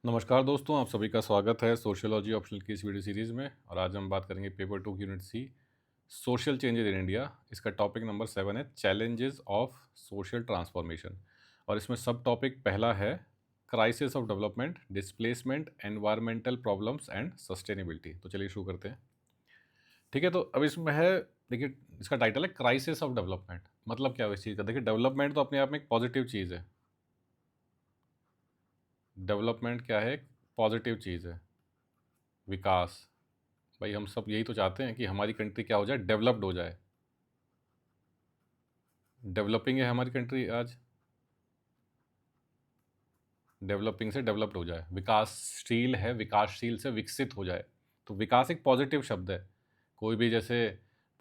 नमस्कार दोस्तों, आप सभी का स्वागत है सोशियोलॉजी ऑप्शनल की इस वीडियो सीरीज़ में। और आज हम बात करेंगे पेपर 2 की unit C, social changes in India. इसका टॉपिक नंबर 7 है चैलेंजेस ऑफ सोशल ट्रांसफॉर्मेशन। और इसमें सब टॉपिक पहला है crisis of development, displacement, environmental problems and sustainability. तो चलिए शुरू करते हैं। ठीक है, तो अब इसमें है, देखिए, इसका टाइटल है क्राइसिस ऑफ डेवलपमेंट। मतलब क्या है इस चीज़ का? देखिए, डेवलपमेंट तो अपने आप में एक पॉजिटिव चीज़ है। डेवलपमेंट क्या है? एक पॉजिटिव चीज़ है। विकास, भाई हम सब यही तो चाहते हैं कि हमारी कंट्री क्या हो जाए, डेवलप्ड हो जाए। डेवलपिंग है हमारी कंट्री आज, डेवलपिंग से डेवलप्ड हो जाए। विकासशील है, विकासशील से विकसित हो जाए। तो विकास एक पॉजिटिव शब्द है। कोई भी जैसे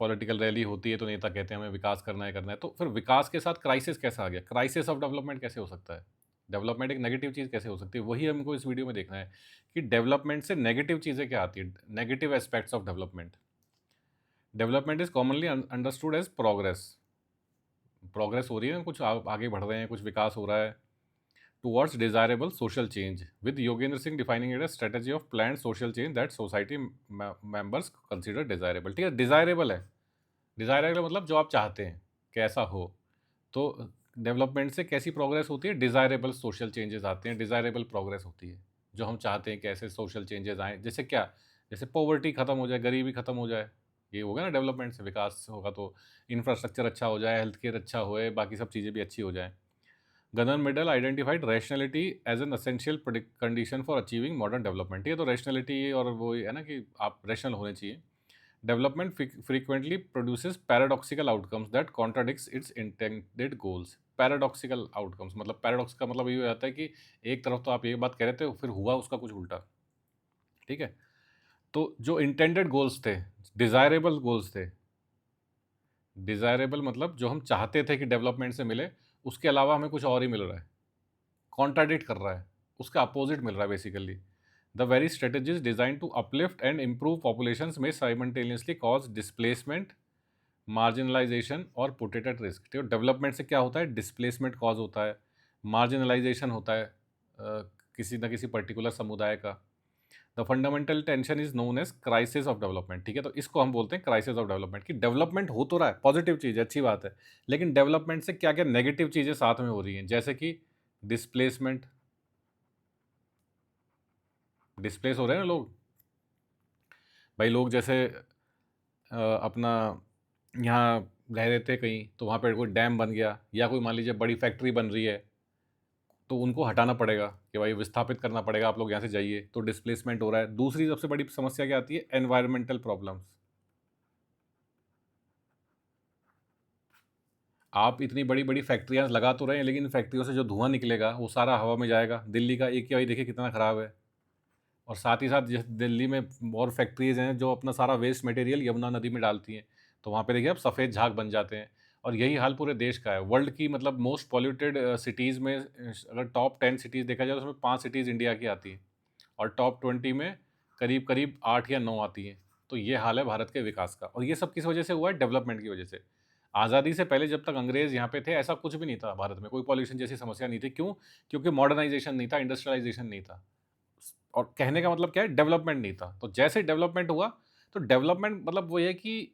पॉलिटिकल रैली होती है तो नेता कहते हैं हमें विकास करना है, करना है। तो फिर विकास के साथ क्राइसिस कैसा आ गया? क्राइसिस ऑफ डेवलपमेंट कैसे हो सकता है? डेवलपमेंट एक नेगेटिव चीज़ कैसे हो सकती है? वही हमको इस वीडियो में देखना है कि डेवलपमेंट से नेगेटिव चीज़ें क्या आती है, negative aspects of development. Development is commonly understood as progress. Progress हो रही है, कुछ आगे बढ़ रहे हैं, कुछ विकास हो रहा है towards desirable social change, with Yogendra Singh defining it as strategy of plan social change that society members consider desirable. ठीक है, डिजायरेबल है। डिजायरेबल मतलब जो आप चाहते हैं कैसा हो। तो डेवलपमेंट से कैसी प्रोग्रेस होती है? डिजायरेबल सोशल चेंजेस आते हैं, डिजायरेबल प्रोग्रेस होती है। जो हम चाहते हैं कैसे सोशल चेंजेस आए, जैसे क्या? जैसे पॉवर्टी खत्म हो जाए, गरीबी खत्म हो जाए। ये होगा ना, डेवलपमेंट से विकास होगा तो इंफ्रास्ट्रक्चर अच्छा हो जाए, हेल्थ केयर अच्छा होए, बाकी सब चीज़ें भी अच्छी हो जाएँ। Gunnar Myrdal identified rationality as an essential condition for achieving modern development. ये तो रैशनैलिटी और वो है ना कि आप रैशनल होने चाहिए। Development frequently produces paradoxical outcomes that contradicts its intended goals। Paradoxical outcomes मतलब, पैराडॉक्स का मतलब ये हो जाता है कि एक तरफ तो आप ये बात कह रहे थे, फिर हुआ उसका कुछ उल्टा। ठीक है, तो जो इंटेंडेड गोल्स थे, डिजायरेबल गोल्स थे। डिजायरेबल मतलब जो हम चाहते थे कि डेवलपमेंट से मिले, उसके अलावा हमें कुछ और ही मिल रहा है, कॉन्ट्राडिक्ट कर रहा है, उसका अपोजिट मिल रहा है basically. The very strategies design to uplift and improve populations में साइमल्टेनियसली कॉज डिस्प्लेसमेंट, मार्जिनलाइजेशन और पुट इट एट रिस्क। तो डेवलपमेंट से क्या होता है? डिस्प्लेसमेंट कॉज होता है, मार्जिनलाइजेशन होता है किसी न किसी पर्टिकुलर समुदाय का। The fundamental tension is known as crisis of development. ठीक है, तो इसको हम बोलते हैं क्राइसिस ऑफ डेवलपमेंट, कि डेवलपमेंट हो तो रहा है, पॉजिटिव चीज़ है, अच्छी बात है, लेकिन डेवलपमेंट से क्या क्या नेगेटिव चीज़ें साथ में हो रही हैं, जैसे कि डिस्प्लेसमेंट। डिस्प्लेस हो रहे हैं ना लोग। भाई लोग जैसे अपना यहाँ रह रहे थे कहीं, तो वहाँ पे कोई डैम बन गया, या कोई मान लीजिए बड़ी फैक्ट्री बन रही है, तो उनको हटाना पड़ेगा कि भाई विस्थापित करना पड़ेगा, आप लोग यहाँ से जाइए। तो डिस्प्लेसमेंट हो रहा है। दूसरी सबसे बड़ी समस्या क्या आती है? Environmental problems. आप इतनी बड़ी बड़ी फैक्ट्रियाँ लगा तो रहे हैं, लेकिन फैक्ट्रियों से जो धुआं निकलेगा वो सारा हवा में जाएगा। दिल्ली का एक ही देखिए कितना ख़राब है। और साथ ही साथ जैसे दिल्ली में और फैक्ट्रीज़ हैं जो अपना सारा वेस्ट मटेरियल यमुना नदी में डालती हैं, तो वहाँ पे देखिए आप सफ़ेद झाग बन जाते हैं। और यही हाल पूरे देश का है। वर्ल्ड की मतलब मोस्ट पॉल्यूटेड सिटीज़ में अगर टॉप 10 सिटीज़ देखा जाए तो उसमें 5 सिटीज़ इंडिया की आती हैं, और टॉप 20 में करीब करीब 8 या 9 आती हैं। तो ये हाल है भारत के विकास का, और ये सब किस वजह से हुआ है? डेवलपमेंट की वजह से। आज़ादी से पहले जब तक अंग्रेज़ यहाँ पे थे, ऐसा कुछ भी नहीं था भारत में, कोई पॉल्यूशन जैसी समस्या नहीं थी। क्यों? क्योंकि मॉडर्नाइज़ेशन नहीं था, इंडस्ट्रियलाइज़ेशन नहीं था। और कहने का मतलब क्या है? डेवलपमेंट नहीं था। तो जैसे डेवलपमेंट हुआ, तो डेवलपमेंट मतलब वो ये है कि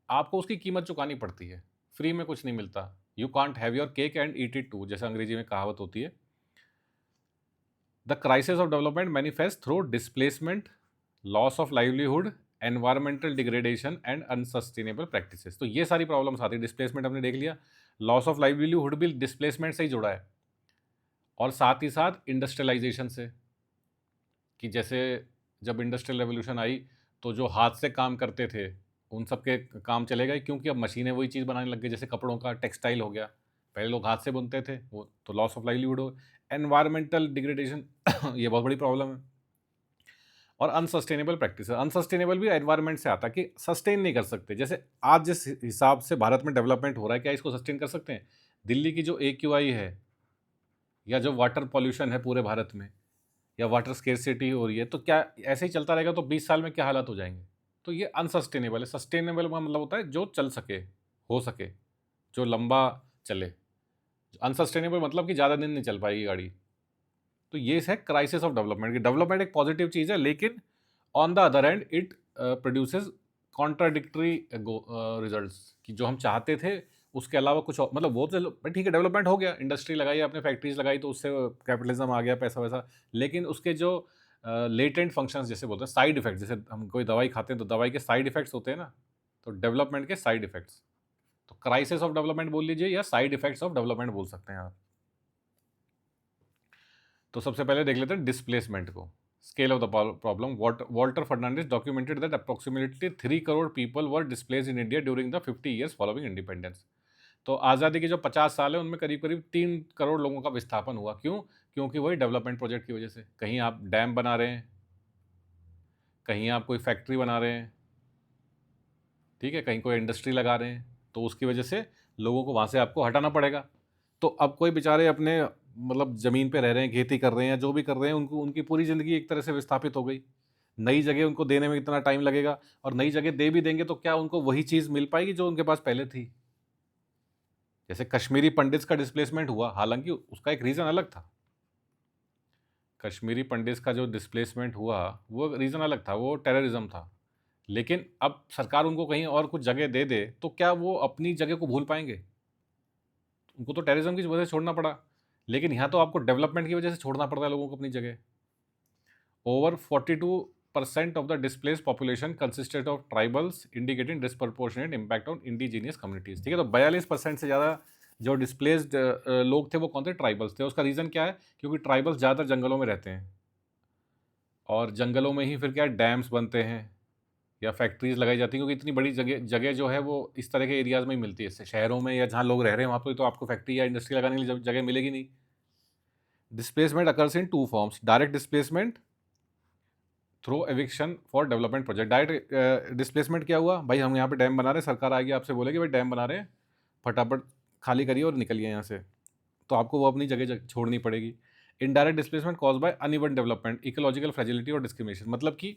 आपको उसकी कीमत चुकानी पड़ती है। फ्री में कुछ नहीं मिलता। You can't have your cake and eat it too, जैसे अंग्रेजी में कहावत होती है। The crisis of development manifest through displacement, loss of livelihood, environmental degradation and unsustainable practices. तो ये सारी प्रॉब्लम्स आती है। डिस्प्लेसमेंट हमने देख लिया, लॉस ऑफ लाइवलीहुड भी डिस्प्लेसमेंट से ही जुड़ा है, और साथ ही साथ इंडस्ट्रियलाइजेशन से। कि जैसे जब इंडस्ट्रियल रेवोल्यूशन आई, तो जो हाथ से काम करते थे उन सब के काम चले गए, क्योंकि अब मशीनें वही चीज़ बनाने लग गई। जैसे कपड़ों का टेक्सटाइल हो गया, पहले लोग हाथ से बुनते थे, वो तो लॉस ऑफ लाइवलीहुड हो। एनवायरमेंटल डिग्रेडेशन ये बहुत बड़ी प्रॉब्लम है। और अनसस्टेनेबल प्रैक्टिस, अनसस्टेनेबल भी एनवायरमेंट से आता है, कि सस्टेन नहीं कर सकते। जैसे आज जिस हिसाब से भारत में डेवलपमेंट हो रहा है, क्या इसको सस्टेन कर सकते हैं? दिल्ली की जो AQI है, या जो वाटर पॉल्यूशन है पूरे भारत में, या वाटर स्केर्सिटी हो रही है, तो क्या ऐसे ही चलता रहेगा तो 20 साल में क्या हालात हो जाएंगे? तो ये अनसस्टेनेबल है। सस्टेनेबल का मतलब होता है जो चल सके, हो सके, जो लंबा चले। अनसस्टेनेबल मतलब कि ज़्यादा दिन नहीं चल पाएगी गाड़ी। तो ये है क्राइसिस ऑफ डेवलपमेंट की डेवलपमेंट एक पॉजिटिव चीज़ है, लेकिन on the other hand it produces contradictory results कि जो हम चाहते थे उसके अलावा कुछ और, मतलब वो तो ठीक है, डेवलपमेंट हो गया, इंडस्ट्री लगाई, आपने फैक्ट्रीज लगाई, तो उससे कैपिटलिज्म आ गया, पैसा वैसा, लेकिन उसके जो लेटेंट फंक्शंस जैसे बोलते हैं, साइड इफेक्ट, जैसे हम कोई दवाई खाते हैं तो दवाई के साइड इफेक्ट्स होते हैं ना, तो डेवलपमेंट के साइड इफेक्ट्स, तो क्राइसिस ऑफ डेवलपमेंट बोल लीजिए या साइड इफेक्ट्स ऑफ डेवलपमेंट बोल सकते हैं आप। तो सबसे पहले देख लेते हैं डिस्प्लेसमेंट को। Scale of the problem, Walter Fernandes documented that approximately 3 crore people were displaced in India during the 50 years following independence. तो आज़ादी के जो 50 साल है उनमें करीब करीब 3 करोड़ लोगों का विस्थापन हुआ। क्यों? क्योंकि वही डेवलपमेंट प्रोजेक्ट की वजह से, कहीं आप डैम बना रहे हैं, कहीं आप कोई फैक्ट्री बना रहे हैं, ठीक है, कहीं कोई इंडस्ट्री लगा रहे हैं, तो उसकी वजह से लोगों को वहाँ से आपको हटाना पड़ेगा। तो अब कोई बेचारे अपने मतलब ज़मीन पे रह रहे हैं, खेती कर रहे हैं या जो भी कर रहे हैं, उनको उनकी पूरी ज़िंदगी एक तरह से विस्थापित हो गई। नई जगह उनको देने में इतना टाइम लगेगा, और नई जगह दे भी देंगे तो क्या उनको वही चीज़ मिल पाएगी जो उनके पास पहले थी? जैसे कश्मीरी पंडित्स का डिस्प्लेसमेंट हुआ, हालाँकि उसका एक रीज़न अलग था। कश्मीरी पंडित्स का जो डिस्प्लेसमेंट हुआ, वो रीज़न अलग था, वो टेररिज़्म था। लेकिन अब सरकार उनको कहीं और कुछ जगह दे दे, तो क्या वो अपनी जगह को भूल पाएँगे? उनको तो टेररिज़्म की वजह से छोड़ना पड़ा, लेकिन यहाँ तो आपको डेवलपमेंट की वजह से छोड़ना पड़ता है लोगों को अपनी जगह। Over 42% of the displaced population consisted of tribals, indicating disproportionate impact on indigenous communities. ठीक है, तो 42% से ज़्यादा जो डिस्प्लेस्ड लोग थे वो कौन थे? ट्राइबल्स थे। उसका रीज़न क्या है? क्योंकि ट्राइबल्स ज़्यादातर जंगलों में रहते हैं, और जंगलों में ही फिर क्या डैम्स बनते हैं या फैक्ट्रीज लगाई जाती हैं, क्योंकि इतनी बड़ी जगह जगह जो है वो इस तरह के एरियाज़ में ही मिलती है। इससे शहरों में या जहाँ लोग रह रहे हैं वहाँ पर तो आपको फैक्ट्री या इंडस्ट्री लगाने के लिए जगह मिलेगी नहीं। Displacement occurs in two forms, direct displacement through eviction for development project. Direct displacement क्या हुआ? भाई हम यहाँ पे डैम बना रहे हैं, सरकार आएगी आपसे बोलेगी भाई डैम बना रहे हैं, फटाफट खाली करिए और निकलिए यहाँ से, तो आपको वो अपनी जगह छोड़नी पड़ेगी। Indirect displacement cause by uneven development, ecological fragility और डिस्क्रिमिनेशन। मतलब कि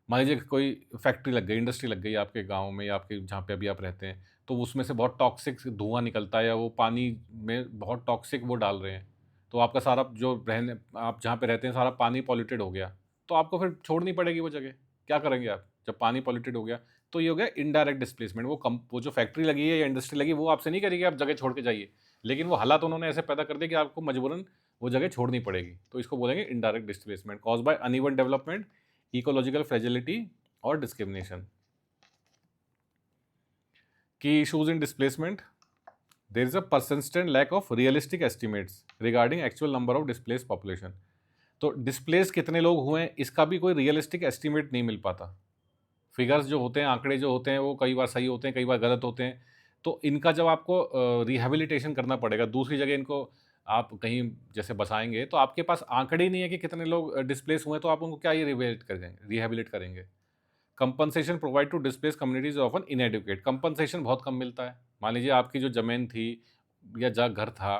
मान लीजिए कोई फैक्ट्री लग गई, इंडस्ट्री लग गई आपके गांव में या आपके जहाँ पे अभी आप रहते हैं, तो उसमें से बहुत टॉक्सिक धुआं निकलता है, या वो पानी में बहुत टॉक्सिक वो डाल रहे हैं, तो आपका सारा जो रहने आप जहाँ पे रहते हैं सारा पानी पॉल्यूटेड हो गया, तो आपको फिर छोड़नी पड़ेगी वो जगह। क्या करेंगे आप जब पानी पॉल्यूटेड हो गया? तो ये हो गया इनडायरेक्ट डिस्प्लेसमेंट। वो जो फैक्ट्री लगी है या इंडस्ट्री लगी है वो आपसे नहीं करेगी आप जगह छोड़ के जाइए, लेकिन वो हालात उन्होंने ऐसे पैदा कर दिए कि आपको मजबूरन वो जगह छोड़नी पड़ेगी, तो इसको बोलेंगे indirect displacement cause by uneven development, ecological fragility और डिस्क्रिमिनेशन। की issues in displacement, there is a persistent lack of realistic estimates regarding actual number of displaced population। तो डिस्प्लेस कितने लोग हुए हैं इसका भी कोई रियलिस्टिक एस्टिमेट नहीं मिल पाता। फिगर्स जो होते हैं, आंकड़े जो होते हैं, वो कई बार सही होते हैं, कई बार गलत होते हैं। तो इनका जब आपको रिहेबिलिटेशन करना पड़ेगा, दूसरी जगह इनको आप कहीं जैसे बसाएंगे, तो आपके पास आंकड़े ही नहीं है कि कितने लोग डिस्प्लेस हुए, तो आप उनको क्या ये रिहेबिलिट करेंगे? Compensation provide to displace communities often inadequate, compensation बहुत कम मिलता है। मान लीजिए आपकी जो ज़मीन थी या जहाँ घर था,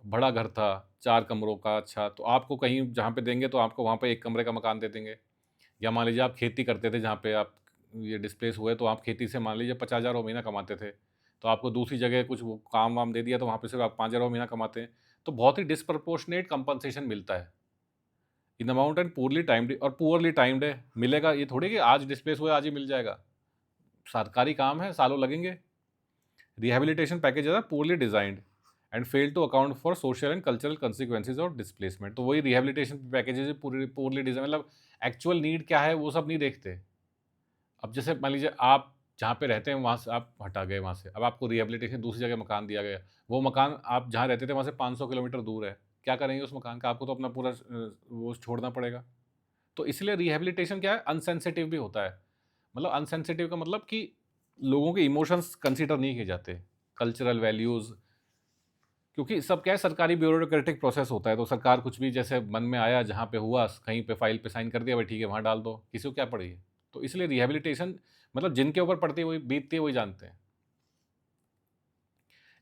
बड़ा घर था 4 कमरों का, अच्छा, तो आपको कहीं जहाँ पे देंगे तो आपको वहाँ पे 1 कमरे का मकान दे देंगे। या मान लीजिए आप खेती करते थे, जहाँ पे आप ये डिस्प्लेस हुए, तो आप खेती से मान लीजिए 50,000 महीना कमाते थे, तो आपको दूसरी जगह कुछ वो काम वाम दे दिया, तो वहाँ पे सिर्फ आप 5,000 महीना कमाते हैं। तो बहुत ही डिस्प्रपोर्शनेट कंपनसेशन मिलता है in amount and poorly timed, और पुअरली टाइम्ड है, मिलेगा ये थोड़ी कि आज डिस्प्लेस हुआ आज ही मिल जाएगा, सरकारी काम है, सालों लगेंगे। Rehabilitation packages are poorly designed and fail to account for social and cultural consequences of displacement. तो वही रिहेबिलिटेशन पैकेजेस पूरी पुअरली डिजाइन, मतलब एक्चुअल नीड क्या है वो सब नहीं देखते। अब जैसे मान लीजिए आप जहाँ पे रहते हैं वहाँ से आप हटा गए, वहाँ से अब आपको रिहेबिलिटेशन दूसरी जगह मकान दिया गया, वो मकान आप जहाँ रहते थे वहाँ से 500 किलोमीटर दूर है, क्या करेंगे उस मकान का? आपको तो अपना पूरा वो छोड़ना पड़ेगा। तो इसलिए रिहेबिलिटेशन क्या है, अनसेंसिटिव भी होता है। मतलब अनसेंसिटिव का मतलब कि लोगों के इमोशंस कंसीडर नहीं किए जाते, कल्चरल वैल्यूज़, क्योंकि सब क्या है, सरकारी ब्यूरोक्रेटिक प्रोसेस होता है, तो सरकार कुछ भी जैसे मन में आया, जहाँ पे हुआ कहीं पे फाइल पे साइन कर दिया, भाई ठीक है वहाँ डाल दो, किसी को क्या पड़ी है। तो इसलिए रिहेबिलिटेशन मतलब जिनके ऊपर पड़ती है वही बीतती है, वही जानते हैं।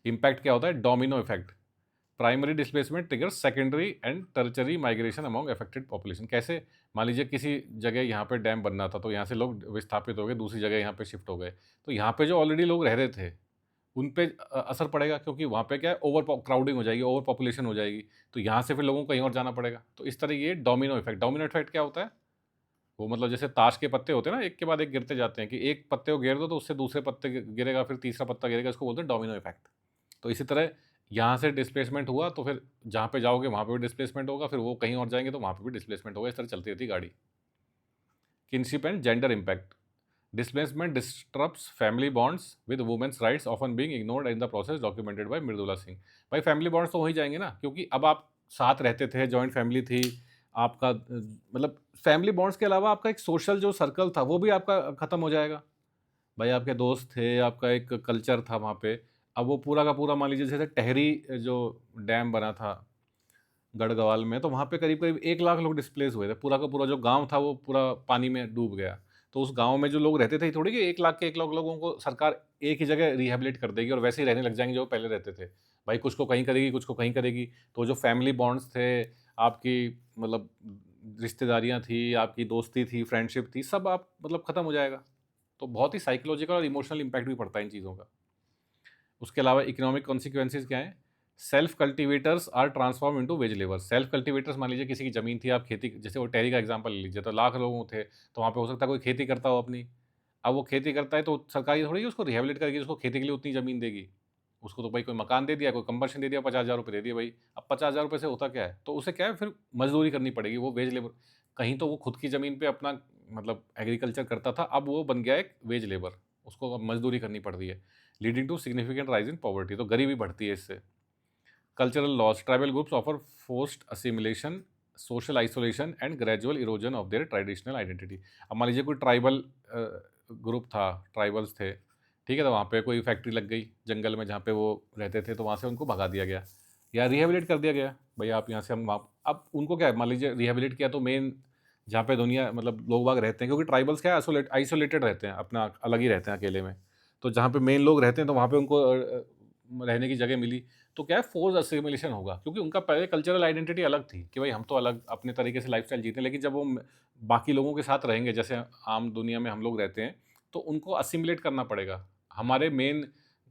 इम्पैक्ट क्या होता है? Domino effect, primary displacement triggers secondary and tertiary migration among affected population. कैसे? मान लीजिए किसी जगह यहाँ पे डैम बनना था, तो यहाँ से लोग विस्थापित हो गए, दूसरी जगह यहाँ पे शिफ्ट हो गए, तो यहाँ पे जो ऑलरेडी लोग रह रहे थे उन पे असर पड़ेगा, क्योंकि वहाँ पे क्या है, ओवर क्राउडिंग हो जाएगी, ओवर पॉपुलेशन हो जाएगी, तो यहाँ से फिर लोगों को कहीं और जाना पड़ेगा। तो इस तरह ये डोमिनो इफेक्ट क्या होता है, वो मतलब जैसे ताश के पत्ते होते हैं ना, एक के बाद एक गिरते जाते हैं, कि एक पत्ते को गिर दो तो उससे दूसरे पत्ते गिरेगा, फिर तीसरा पत्ता गिरेगा, इसको बोलते हैं डोमिनो इफेक्ट। तो इसी तरह यहाँ से डिस्प्लेसमेंट हुआ तो फिर जहाँ पे जाओगे वहाँ पे भी डिस्प्लेसमेंट होगा, फिर वो कहीं और जाएंगे तो वहाँ पे भी डिस्प्लेसमेंट होगा, इस तरह चलती रहती है गाड़ी। Kinship and gender impact. Displacement disturbs family bonds with women's rights often being ignored in the process, documented by Mridula Singh. भाई फैमिली बॉन्ड्स तो हो ही जाएंगे ना, क्योंकि अब आप साथ रहते थे, जॉइंट फैमिली थी आपका, मतलब फैमिली बॉन्ड्स के अलावा आपका एक सोशल जो सर्कल था वो भी आपका ख़त्म हो जाएगा। भाई आपके दोस्त थे, आपका एक कल्चर था वहाँ पे, अब वो पूरा का पूरा मान लीजिए जैसे टहरी जो डैम बना था गढ़गवाल में, तो वहाँ पे करीब-करीब 1 लाख लोग डिस्प्लेस हुए थे। पूरा का पूरा जो गाँव था वो पूरा पानी में डूब गया। तो उस गाँव में जो लोग रहते थे, ये थोड़ी कि 1 लाख के 1 लाख लोगों को सरकार एक ही जगह रिहैबिलिट कर देगी और वैसे ही रहने लग जाएँगे जो पहले रहते थे। भाई कुछ को कहीं करेगी, कुछ को कहीं करेगी। तो जो फैमिली बॉन्ड्स थे, आपकी मतलब रिश्तेदारियाँ थी, आपकी दोस्ती थी, फ्रेंडशिप थी, सब आप मतलब खत्म हो जाएगा। तो बहुत ही साइकोलॉजिकल और इमोशनल इम्पैक्ट भी पड़ता है इन चीज़ों का। उसके अलावा इकोनॉमिक कॉन्सिक्वेंसेज क्या हैं? Self cultivators are transform into wage labour. Self cultivators मान लीजिए किसी की ज़मीन थी, आप खेती, जैसे वो टेहरी का एग्जांपल ले लीजिए, तो लाख लोग थे, तो वहाँ पे हो सकता है कोई खेती करता हो अपनी। अब वो खेती करता है तो सरकार ये थोड़ी है उसको रिहैबिलिट करेगी, उसको खेती के लिए उतनी ज़मीन देगी। उसको तो भाई कोई मकान दे दिया, कोई कंपनसेशन दे दिया, 50,000 रुपये दे दिए भाई। अब 50,000 रुपये से होता क्या है? तो उसे क्या है, फिर मज़दूरी करनी पड़ेगी, वो वेज लेबर। कहीं तो वो खुद की ज़मीन पे अपना मतलब एग्रीकल्चर करता था, अब वो बन गया एक वेज लेबर, उसको अब मज़दूरी करनी पड़ रही है। Leading to significant rise in poverty, तो गरीबी बढ़ती है इससे। Cultural loss, tribal groups offer forced assimilation, social isolation and gradual erosion of their traditional identity. अब मान लीजिए कोई ट्राइबल ग्रुप था, ट्राइबल्स थे, ठीक है, तो वहाँ पे कोई फैक्ट्री लग गई जंगल में जहाँ पे वो रहते थे, तो वहाँ से उनको भगा दिया गया या रिहेबिलिट कर दिया गया, भाई आप यहाँ से, हम वहाँ, अब उनको क्या है, मान लीजिए रिहेबिलिट किया तो मेन जहाँ पे दुनिया मतलब लोग बाग रहते हैं, क्योंकि ट्राइबल्स क्या है, आइसोलेटेड रहते हैं, अपना अलग ही रहते हैं अकेले में। तो जहाँ पे मेन लोग रहते हैं तो वहाँ पे उनको रहने की जगह मिली, तो क्या है, फोर्स असिमिलेशन होगा, क्योंकि उनका पहले कल्चरल आइडेंटिटी अलग थी कि भाई हम तो अलग अपने तरीके से लाइफस्टाइल जीते हैं, लेकिन जब वो बाकी लोगों के साथ रहेंगे, जैसे आम दुनिया में हम लोग रहते हैं, तो उनको असिमिलेट करना पड़ेगा, हमारे मेन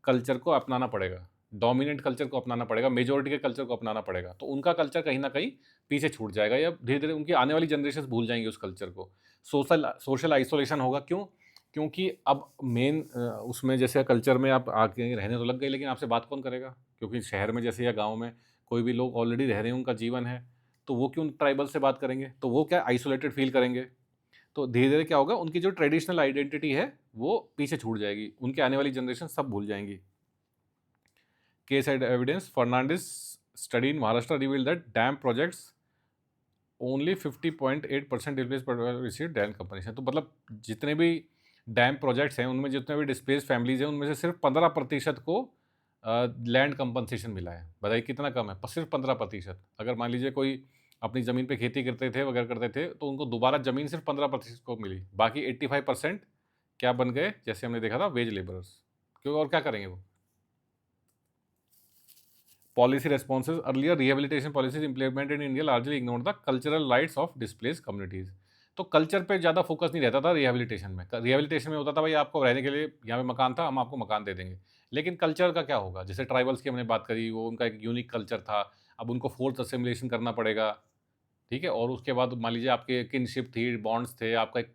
कल्चर को अपनाना पड़ेगा, डोमिनेंट कल्चर को अपनाना पड़ेगा, मेजोरिटी के कल्चर को अपनाना पड़ेगा, तो उनका कल्चर कहीं ना कहीं पीछे छूट जाएगा, या धीरे धीरे उनकी आने वाली जनरेशन भूल जाएंगी उस कल्चर को। सोशल सोशल आइसोलेशन होगा, क्यों? क्योंकि अब मेन उसमें जैसे कल्चर में आप आके रहने तो लग गए, लेकिन आपसे बात कौन करेगा? क्योंकि शहर में जैसे या गाँव में कोई भी लोग ऑलरेडी रह रहे हैं, उनका जीवन है, तो वो क्यों ट्राइबल से बात करेंगे? तो वो क्या आइसोलेटेड फ़ील करेंगे। तो धीरे-धीरे क्या होगा, उनकी जो ट्रेडिशनल आइडेंटिटी है, वो पीछे छूट जाएगी। उनकी आने वाली जनरेशन सब भूल जाएँगी। Case and evidence, Fernandes study in Maharashtra revealed that dam projects only 50.8% displace receive land compensation. तो मतलब जितने भी डैम प्रोजेक्ट्स हैं, उनमें जितने भी डिस्प्लेस फैमिलीज हैं, उनमें से सिर्फ 15% को लैंड कंपनसेशन मिला है। बताइए कितना कम है, सिर्फ 15%। अगर मान लीजिए कोई अपनी ज़मीन पे खेती करते थे वगैरह करते थे, तो उनको दोबारा ज़मीन सिर्फ 15% को मिली, बाकी 85% क्या बन गए, जैसे हमने देखा था, वेज लेबरर्स। क्यों, और क्या करेंगे वो? Policy responses, earlier rehabilitation policies implemented in India largely ignored the cultural rights of displaced communities। तो कल्चर पे ज़्यादा फोकस नहीं रहता था रिहैबिलिटेशन में। रिहैबिलिटेशन में होता था भाई आपको रहने के लिए यहाँ पे मकान था, हम आपको मकान दे देंगे। लेकिन कल्चर का क्या होगा? जैसे ट्राइबल्स की हमने बात करी, वो उनका एक यूनिक कल्चर था, अब उनको फोर्स असिमिलेशन करना पड़ेगा, ठीक है? और उसके बाद मान लीजिए आपके किनशिप थी, बॉन्ड्स थे, आपका एक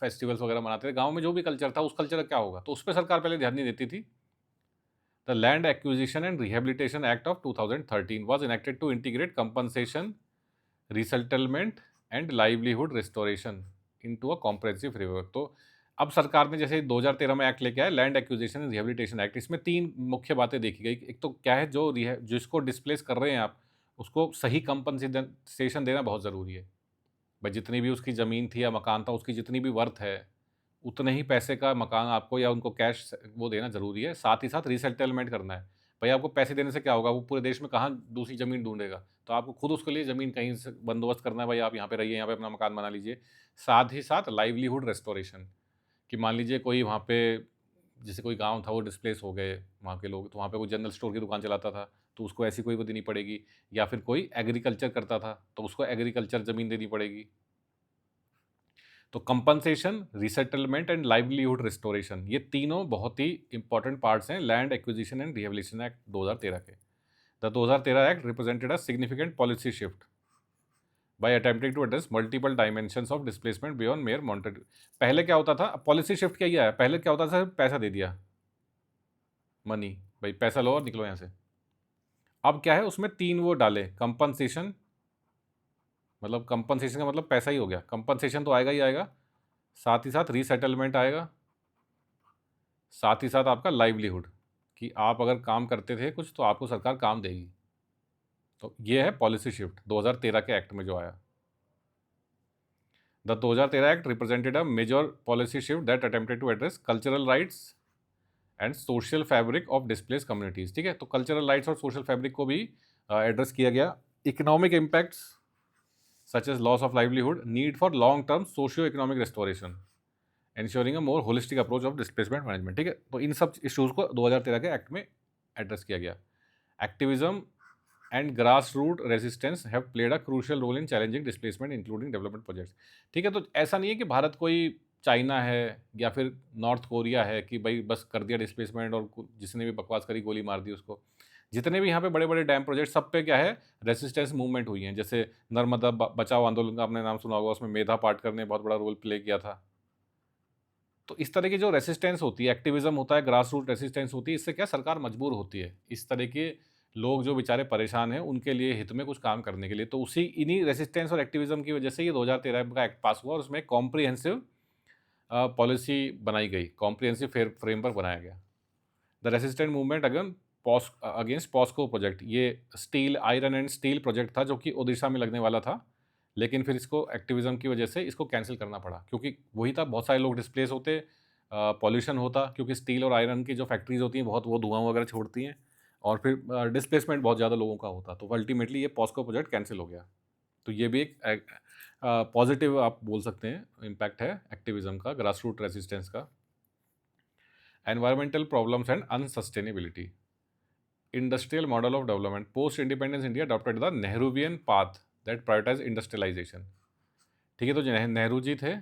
फेस्टिवल्स वगैरह मनाते थे। गाँव में जो भी कल्चर था, उस कल्चर का क्या होगा? तो उस पे सरकार पहले ध्यान नहीं देती थी। The Land Acquisition and Rehabilitation Act of 2013 was enacted to integrate compensation, resettlement and livelihood restoration into a comprehensive framework। तो अब सरकार ने जैसे 2013 में एक्ट लेके आया, land acquisition and rehabilitation act, इसमें 3 मुख्य बातें देखी गई। एक तो क्या है, जो जिसको डिस्प्लेस कर रहे हैं आप, उसको सही कंपनसेशन देना बहुत ज़रूरी है। भाई जितनी भी उसकी ज़मीन थी या मकान था, उसकी जितनी भी वर्थ है, उतने ही पैसे का मकान आपको या उनको कैश वो देना ज़रूरी है। साथ ही साथ रीसेटलमेंट करना है। भाई आपको पैसे देने से क्या होगा, वो पूरे देश में कहाँ दूसरी ज़मीन ढूँढेगा? तो आपको खुद उसके लिए ज़मीन कहीं से बंदोबस्त करना है, भाई आप यहाँ पे रहिए, यहाँ पे अपना मकान बना लीजिए। साथ ही साथ लाइवलीहुड रिस्टोरेशन, कि मान लीजिए कोई वहाँ पे, जैसे कोई गाँव था, वो डिस्प्लेस हो गए वहाँ के लोग, तो वहाँ पे कोई जनरल स्टोर की दुकान चलाता था, तो उसको ऐसी कोई वो देनी पड़ेगी, या फिर कोई एग्रीकल्चर करता था, तो उसको एग्रीकल्चर ज़मीन देनी पड़ेगी। तो compensation, resettlement and livelihood restoration, ये तीनों बहुत ही इंपॉर्टेंट पार्ट्स हैं land acquisition and rehabilitation act 2013 के। The 2013 act represented a significant policy shift by attempting to address multiple dimensions of displacement beyond mere monetary. पहले क्या होता था, पॉलिसी शिफ्ट क्या किया है, पहले क्या होता था, पैसा दे दिया, मनी, भाई पैसा लो और निकलो यहाँ से। अब क्या है, उसमें तीन वो डाले, कंपनसेशन, मतलब कंपनसेशन का मतलब पैसा ही हो गया, कंपनसेशन तो आएगा ही आएगा, साथ ही साथ रीसेटलमेंट आएगा, साथ ही साथ आपका लाइवलीहुड, कि आप अगर काम करते थे कुछ तो आपको सरकार काम देगी। तो ये है पॉलिसी शिफ्ट 2013 के एक्ट में जो आया। The 2013 act represented a major policy shift that attempted to address cultural rights and social fabric of displace communities. ठीक है, तो कल्चरल राइट्स और सोशल फैब्रिक को भी एड्रेस किया गया। Economic impacts such as loss of livelihood, need for long term socio-economic restoration, ensuring a more holistic approach of displacement management। ठीक है, तो इन सब इश्यूज को 2013 के एक्ट में एड्रेस किया गया। Activism and grass root resistance have played a crucial role in challenging displacement including development projects. ठीक है, तो ऐसा नहीं है कि भारत कोई चाइना है या फिर नॉर्थ कोरिया है कि भाई बस कर दिया डिस्प्लेसमेंट और जिसने भी बकवास करी गोली मार दी उसको। जितने भी यहाँ पे बड़े बड़े डैम प्रोजेक्ट, सब पे क्या है, रेसिस्टेंस मूवमेंट हुई हैं। जैसे नर्मदा बचाओ आंदोलन का आपने नाम सुना होगा, उसमें मेधा पाटकर ने बहुत बड़ा रोल प्ले किया था। तो इस तरह की जो रेसिस्टेंस होती है, एक्टिविज्म होता है, ग्रास रूट रेसिस्टेंस होती है, इससे क्या सरकार मजबूर होती है इस तरह के लोग जो बेचारे परेशान हैं उनके लिए हित में कुछ काम करने के लिए। तो उसी इन्हीं रेसिस्टेंस और एक्टिविज्म की वजह से ये 2013 का एक्ट पास हुआ और उसमें कॉम्प्रिहेंसिव पॉलिसी बनाई गई, कॉम्प्रिहेंसिव फ्रेमवर्क बनाया गया। The resistant movement against POSCO project, ये steel, iron and steel project था जो कि ओडिशा में लगने वाला था, लेकिन फिर इसको एक्टिविज्म की वजह से इसको कैंसिल करना पड़ा, क्योंकि वही था, बहुत सारे लोग डिस्प्लेस होते, पॉल्यूशन होता, क्योंकि स्टील और आयरन की जो फैक्ट्रीज होती हैं बहुत वो धुआं वगैरह छोड़ती हैं, और फिर डिस्प्लेसमेंट बहुत ज़्यादा लोगों का होता। तो अल्टीमेटली ये पॉस्को प्रोजेक्ट कैंसिल हो गया। तो ये भी एक पॉजिटिव आप बोल सकते हैं इम्पैक्ट है एक्टिविज्म का, ग्रास रूट रेजिस्टेंस का। Environmental problems and unsustainability, industrial model of development, post independence India adopted the Nehruvian path that prioritize industrialization. ठीक है, तो जो नेहरू जी थे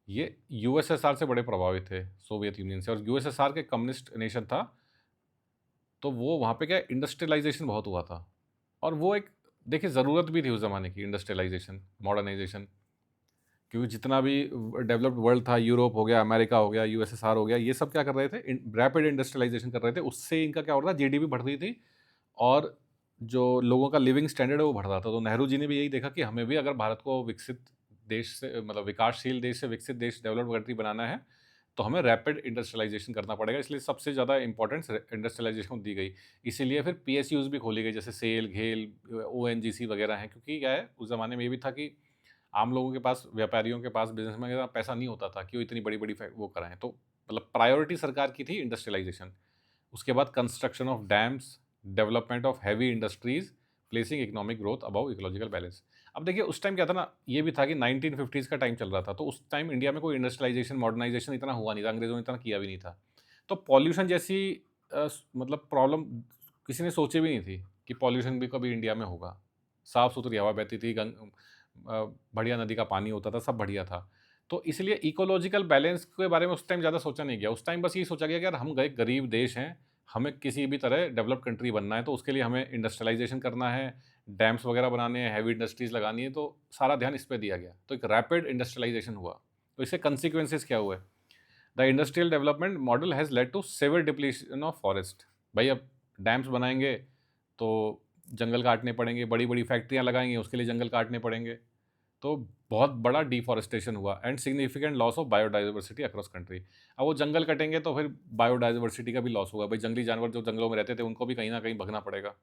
ये यूएसएसआर से बड़े प्रभावित थे, सोवियत यूनियन से, और यूएसएसआर के कम्युनिस्ट नेशन था, तो वो वहाँ पे क्या इंडस्ट्रियलाइजेशन बहुत हुआ था, और वो एक देखिए ज़रूरत भी थी उस ज़माने की, इंडस्ट्रियलाइजेशन, मॉडर्नाइजेशन, क्योंकि जितना भी डेवलप्ड वर्ल्ड था, यूरोप हो गया, अमेरिका हो गया, यूएसएसआर हो गया, ये सब क्या कर रहे थे, रैपिड इंडस्ट्रियलाइजेशन कर रहे थे। उससे इनका क्या हो रहा था, जीडीपी बढ़ रही थी और जो लोगों का लिविंग स्टैंडर्ड है वो बढ़ रहा था। तो नेहरू जी ने भी यही देखा कि हमें भी अगर भारत को विकसित देश से, मतलब विकासशील देश से विकसित देश, डेवलप्ड कंट्री बनाना है, तो हमें रैपिड इंडस्ट्रियलाइजेशन करना पड़ेगा, इसलिए सबसे ज़्यादा इंपॉर्टेंस इंडस्ट्रियलाइजेशन को दी गई। इसीलिए फिर पीएसयूज़ भी खोली गई, जैसे सेल, घेल, ओएनजीसी वगैरह हैं, क्योंकि क्या है, उस ज़माने में ये भी था कि आम लोगों के पास, व्यापारियों के पास, बिजनेसमैन के पास पैसा नहीं होता था कि वो इतनी बड़ी बड़ी वो कराएं। तो मतलब प्रायोरिटी सरकार की थी इंडस्ट्रियलाइजेशन। उसके बाद construction of dams, development of heavy industries, placing economic growth above ecological balance. अब देखिए उस टाइम क्या था ना, ये भी था कि 1950s का टाइम चल रहा था, तो उस टाइम इंडिया में कोई इंडस्ट्रियलाइजेशन, मॉडर्नाइजेशन इतना हुआ नहीं था, अंग्रेजों ने इतना किया भी नहीं था। तो पॉल्यूशन जैसी मतलब प्रॉब्लम किसी ने सोची भी नहीं थी कि पॉल्यूशन भी कभी इंडिया में होगा। साफ़ सुथरी हवा बहती थी, बढ़िया नदी का पानी होता था, सब बढ़िया था। तो इसलिए इकोलॉजिकल बैलेंस के बारे में उस टाइम ज़्यादा सोचा नहीं गया। उस टाइम बस ये सोचा गया कि यार हम गए गरीब देश हैं, हमें किसी भी तरह डेवलप्ड कंट्री बनना है, तो उसके लिए हमें इंडस्ट्रियलाइजेशन करना है, डैम्स वगैरह बनाने हैं, हैवी इंडस्ट्रीज़ लगानी है, तो सारा ध्यान इस पे दिया गया। तो एक रैपिड इंडस्ट्रियलाइजेशन हुआ। तो इससे कंसिक्वेंसेस क्या हुए? The industrial development model has led to severe depletion of forest. भाई अब डैम्स बनाएंगे तो जंगल काटने पड़ेंगे, बड़ी बड़ी फैक्ट्रियाँ लगाएंगे उसके लिए जंगल काटने पड़ेंगे, तो बहुत बड़ा डिफॉरेस्टेशन हुआ and significant loss of biodiversity across country. अब वो जंगल कटेंगे तो फिर बायोडाइवर्सिटी का भी लॉस होगा, भाई जंगली जानवर जो जंगलों में रहते थे उनको भी कहीं ना कहीं भगना पड़ेगा।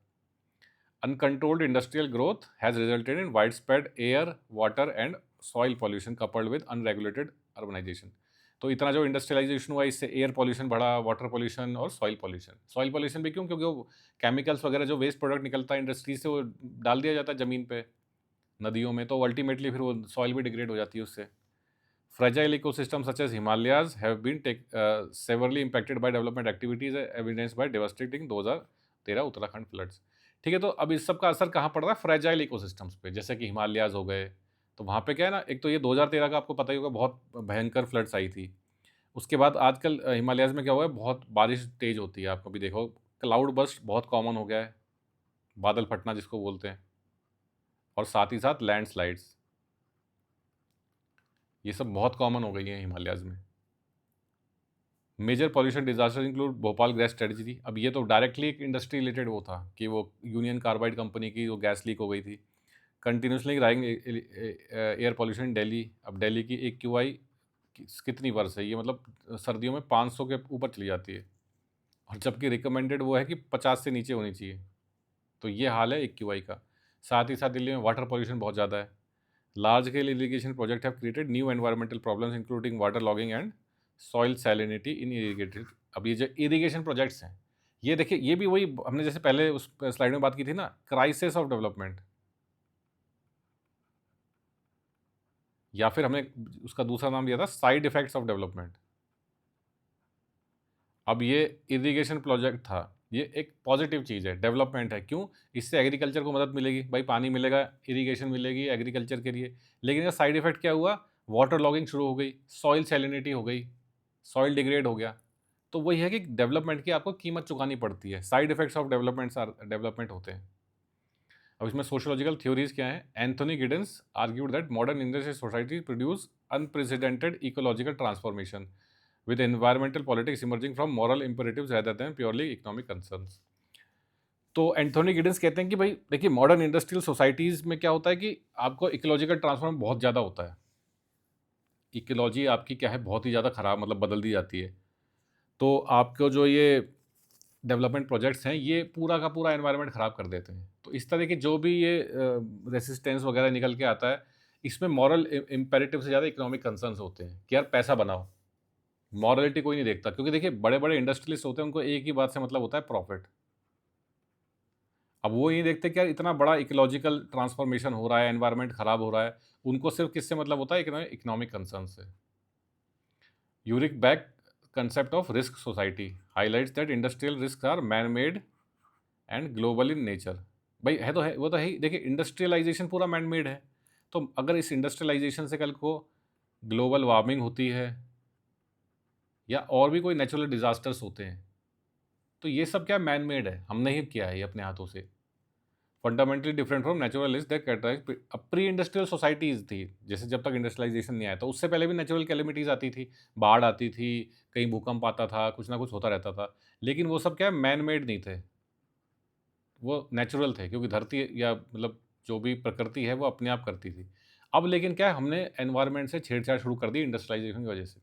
Uncontrolled industrial growth has resulted in wide spread air, water and soil pollution coupled with unregulated urbanization. तो इतना जो इंडस्ट्रियलाइजेशन हुआ, इससे एयर पॉल्यूशन बढ़ा, वाटर पॉल्यूशन और सॉइल पॉल्यूशन। सॉइल पॉल्यूशन भी क्यों? क्योंकि वो केमिकल्स वगैरह जो वेस्ट प्रोडक्ट निकलता है इंडस्ट्री से, वो डाल दिया जाता है ज़मीन पे, नदियों में, तो अल्टीमेटली फिर वो सॉइल भी डिग्रेड हो जाती है उससे। Fragile ecosystem such as Himalayas have been severely impacted by development activities evidence by devastating 2013 Uttarakhand floods. ठीक है, तो अब इस सब का असर कहाँ पड़ रहा है? फ्रेजाइल इकोसिस्टम्स पे, जैसे कि हिमालयाज हो गए, तो वहाँ पे क्या है ना, एक तो ये 2013 का आपको पता ही होगा, बहुत भयंकर फ्लड्स आई थी। उसके बाद आजकल हिमालयाज़ में क्या हुआ है, बहुत बारिश तेज़ होती है, आप कभी देखो, क्लाउड बर्स्ट बहुत कॉमन हो गया है, बादल फटना जिसको बोलते हैं, और साथ ही साथ लैंडस्लाइड्स, ये सब बहुत कॉमन हो गई हैं हिमालयाज़ में। Major pollution disaster include Bhopal gas tragedy. अब ये तो डायरेक्टली एक इंडस्ट्री रिलेटेड वो था कि वो यूनियन कार्बाइड कंपनी की वो गैस लीक हो गई थी। Continuously rising air pollution Delhi. अब दिल्ली की एक क्यूआई कितनी वर्ष है ये, मतलब सर्दियों में 500 के ऊपर चली जाती है, और जबकि रिकमेंडेड वो है कि 50 से नीचे होनी चाहिए। तो ये हाल है एक क्यूआई का। साथ ही साथ दिल्ली में वाटर पॉल्यूशन बहुत ज़्यादा है। Large scale irrigation project have created new environmental problems including water logging and soil salinity in irrigated. अब ये जो इरिगेशन प्रोजेक्ट्स हैं, ये देखिए, ये भी वही हमने जैसे पहले उस स्लाइड में बात की थी ना, क्राइसिस ऑफ डेवलपमेंट, या फिर हमने उसका दूसरा नाम दिया था साइड इफेक्ट्स ऑफ डेवलपमेंट। अब ये इरिगेशन प्रोजेक्ट था, ये एक पॉजिटिव चीज़ है, डेवलपमेंट है। क्यों? इससे एग्रीकल्चर को मदद मिलेगी, भाई पानी मिलेगा, इरिगेशन मिलेगी एग्रीकल्चर के लिए। लेकिन इसका साइड इफेक्ट क्या हुआ? वाटर लॉगिंग शुरू हो गई, सॉइल सैलिनिटी हो गई, सॉइल डिग्रेड हो गया। तो वही है कि डेवलपमेंट की आपको कीमत चुकानी पड़ती है। साइड इफेक्ट्स ऑफ डेवलपमेंट होते हैं। अब इसमें सोशियोलॉजिकल थ्योरीज क्या हैं? Anthony Giddens argued that modern industrial society produce unprecedented ecological transformation with environmental politics emerging from moral imperatives rather than purely economic concerns। तो एंथोनी गिडेंस कहते हैं कि भाई देखिए, मॉडर्न इंडस्ट्रियल सोसाइटीज़ में क्या होता है कि आपको इकोलॉजिकल ट्रांसफॉर्म बहुत ज़्यादा होता है। इकोलॉजी आपकी क्या है, बहुत ही ज़्यादा ख़राब, मतलब बदल दी जाती है। तो आपको जो ये डेवलपमेंट प्रोजेक्ट्स हैं, ये पूरा का पूरा एनवायरनमेंट ख़राब कर देते हैं। तो इस तरह के जो भी ये रेसिस्टेंस वगैरह निकल के आता है, इसमें मॉरल इम्पेरेटिव से ज़्यादा इकोनॉमिक कंसर्न्स होते हैं कि यार पैसा बनाओ। मॉरलिटी कोई नहीं देखता, क्योंकि देखिए बड़े बड़े इंडस्ट्रियलिस्ट होते हैं, उनको एक ही बात से मतलब होता है प्रॉफिट। अब वो ये देखते कि यार इतना बड़ा इकोलॉजिकल ट्रांसफॉर्मेशन हो रहा है, एनवायरनमेंट खराब हो रहा है, उनको सिर्फ किससे मतलब होता है? इकोनॉमिक कंसर्न से। Ulrich Beck concept of risk society highlights that industrial risk are man made and global in nature. भाई है तो है, वो तो है ही। देखिए इंडस्ट्रियलाइजेशन पूरा मैन मेड है, तो अगर इस इंडस्ट्रियलाइजेशन से कल को ग्लोबल वार्मिंग होती है या और भी कोई नेचुरल डिजास्टर्स होते हैं, तो ये सब क्या मैन मेड है, हमने ही किया है ये अपने हाथों से। Fundamentally different from naturalist that characterize pre industrial societies थी। जैसे जब तक इंडस्ट्रियलाइजेशन नहीं आया, तो उससे पहले भी नेचुरल कैलेमिटीज़ आती थी, बाढ़ आती थी, कहीं भूकंप आता था, कुछ ना कुछ होता रहता था। लेकिन वो सब क्या है, मैन मेड नहीं थे, वो नेचुरल थे, क्योंकि धरती या मतलब जो भी प्रकृति है वो अपने आप करती थी। अब लेकिन क्या है, हमने एनवायरनमेंट से छेड़छाड़ शुरू कर दी इंडस्ट्रियलाइजेशन की वजह से।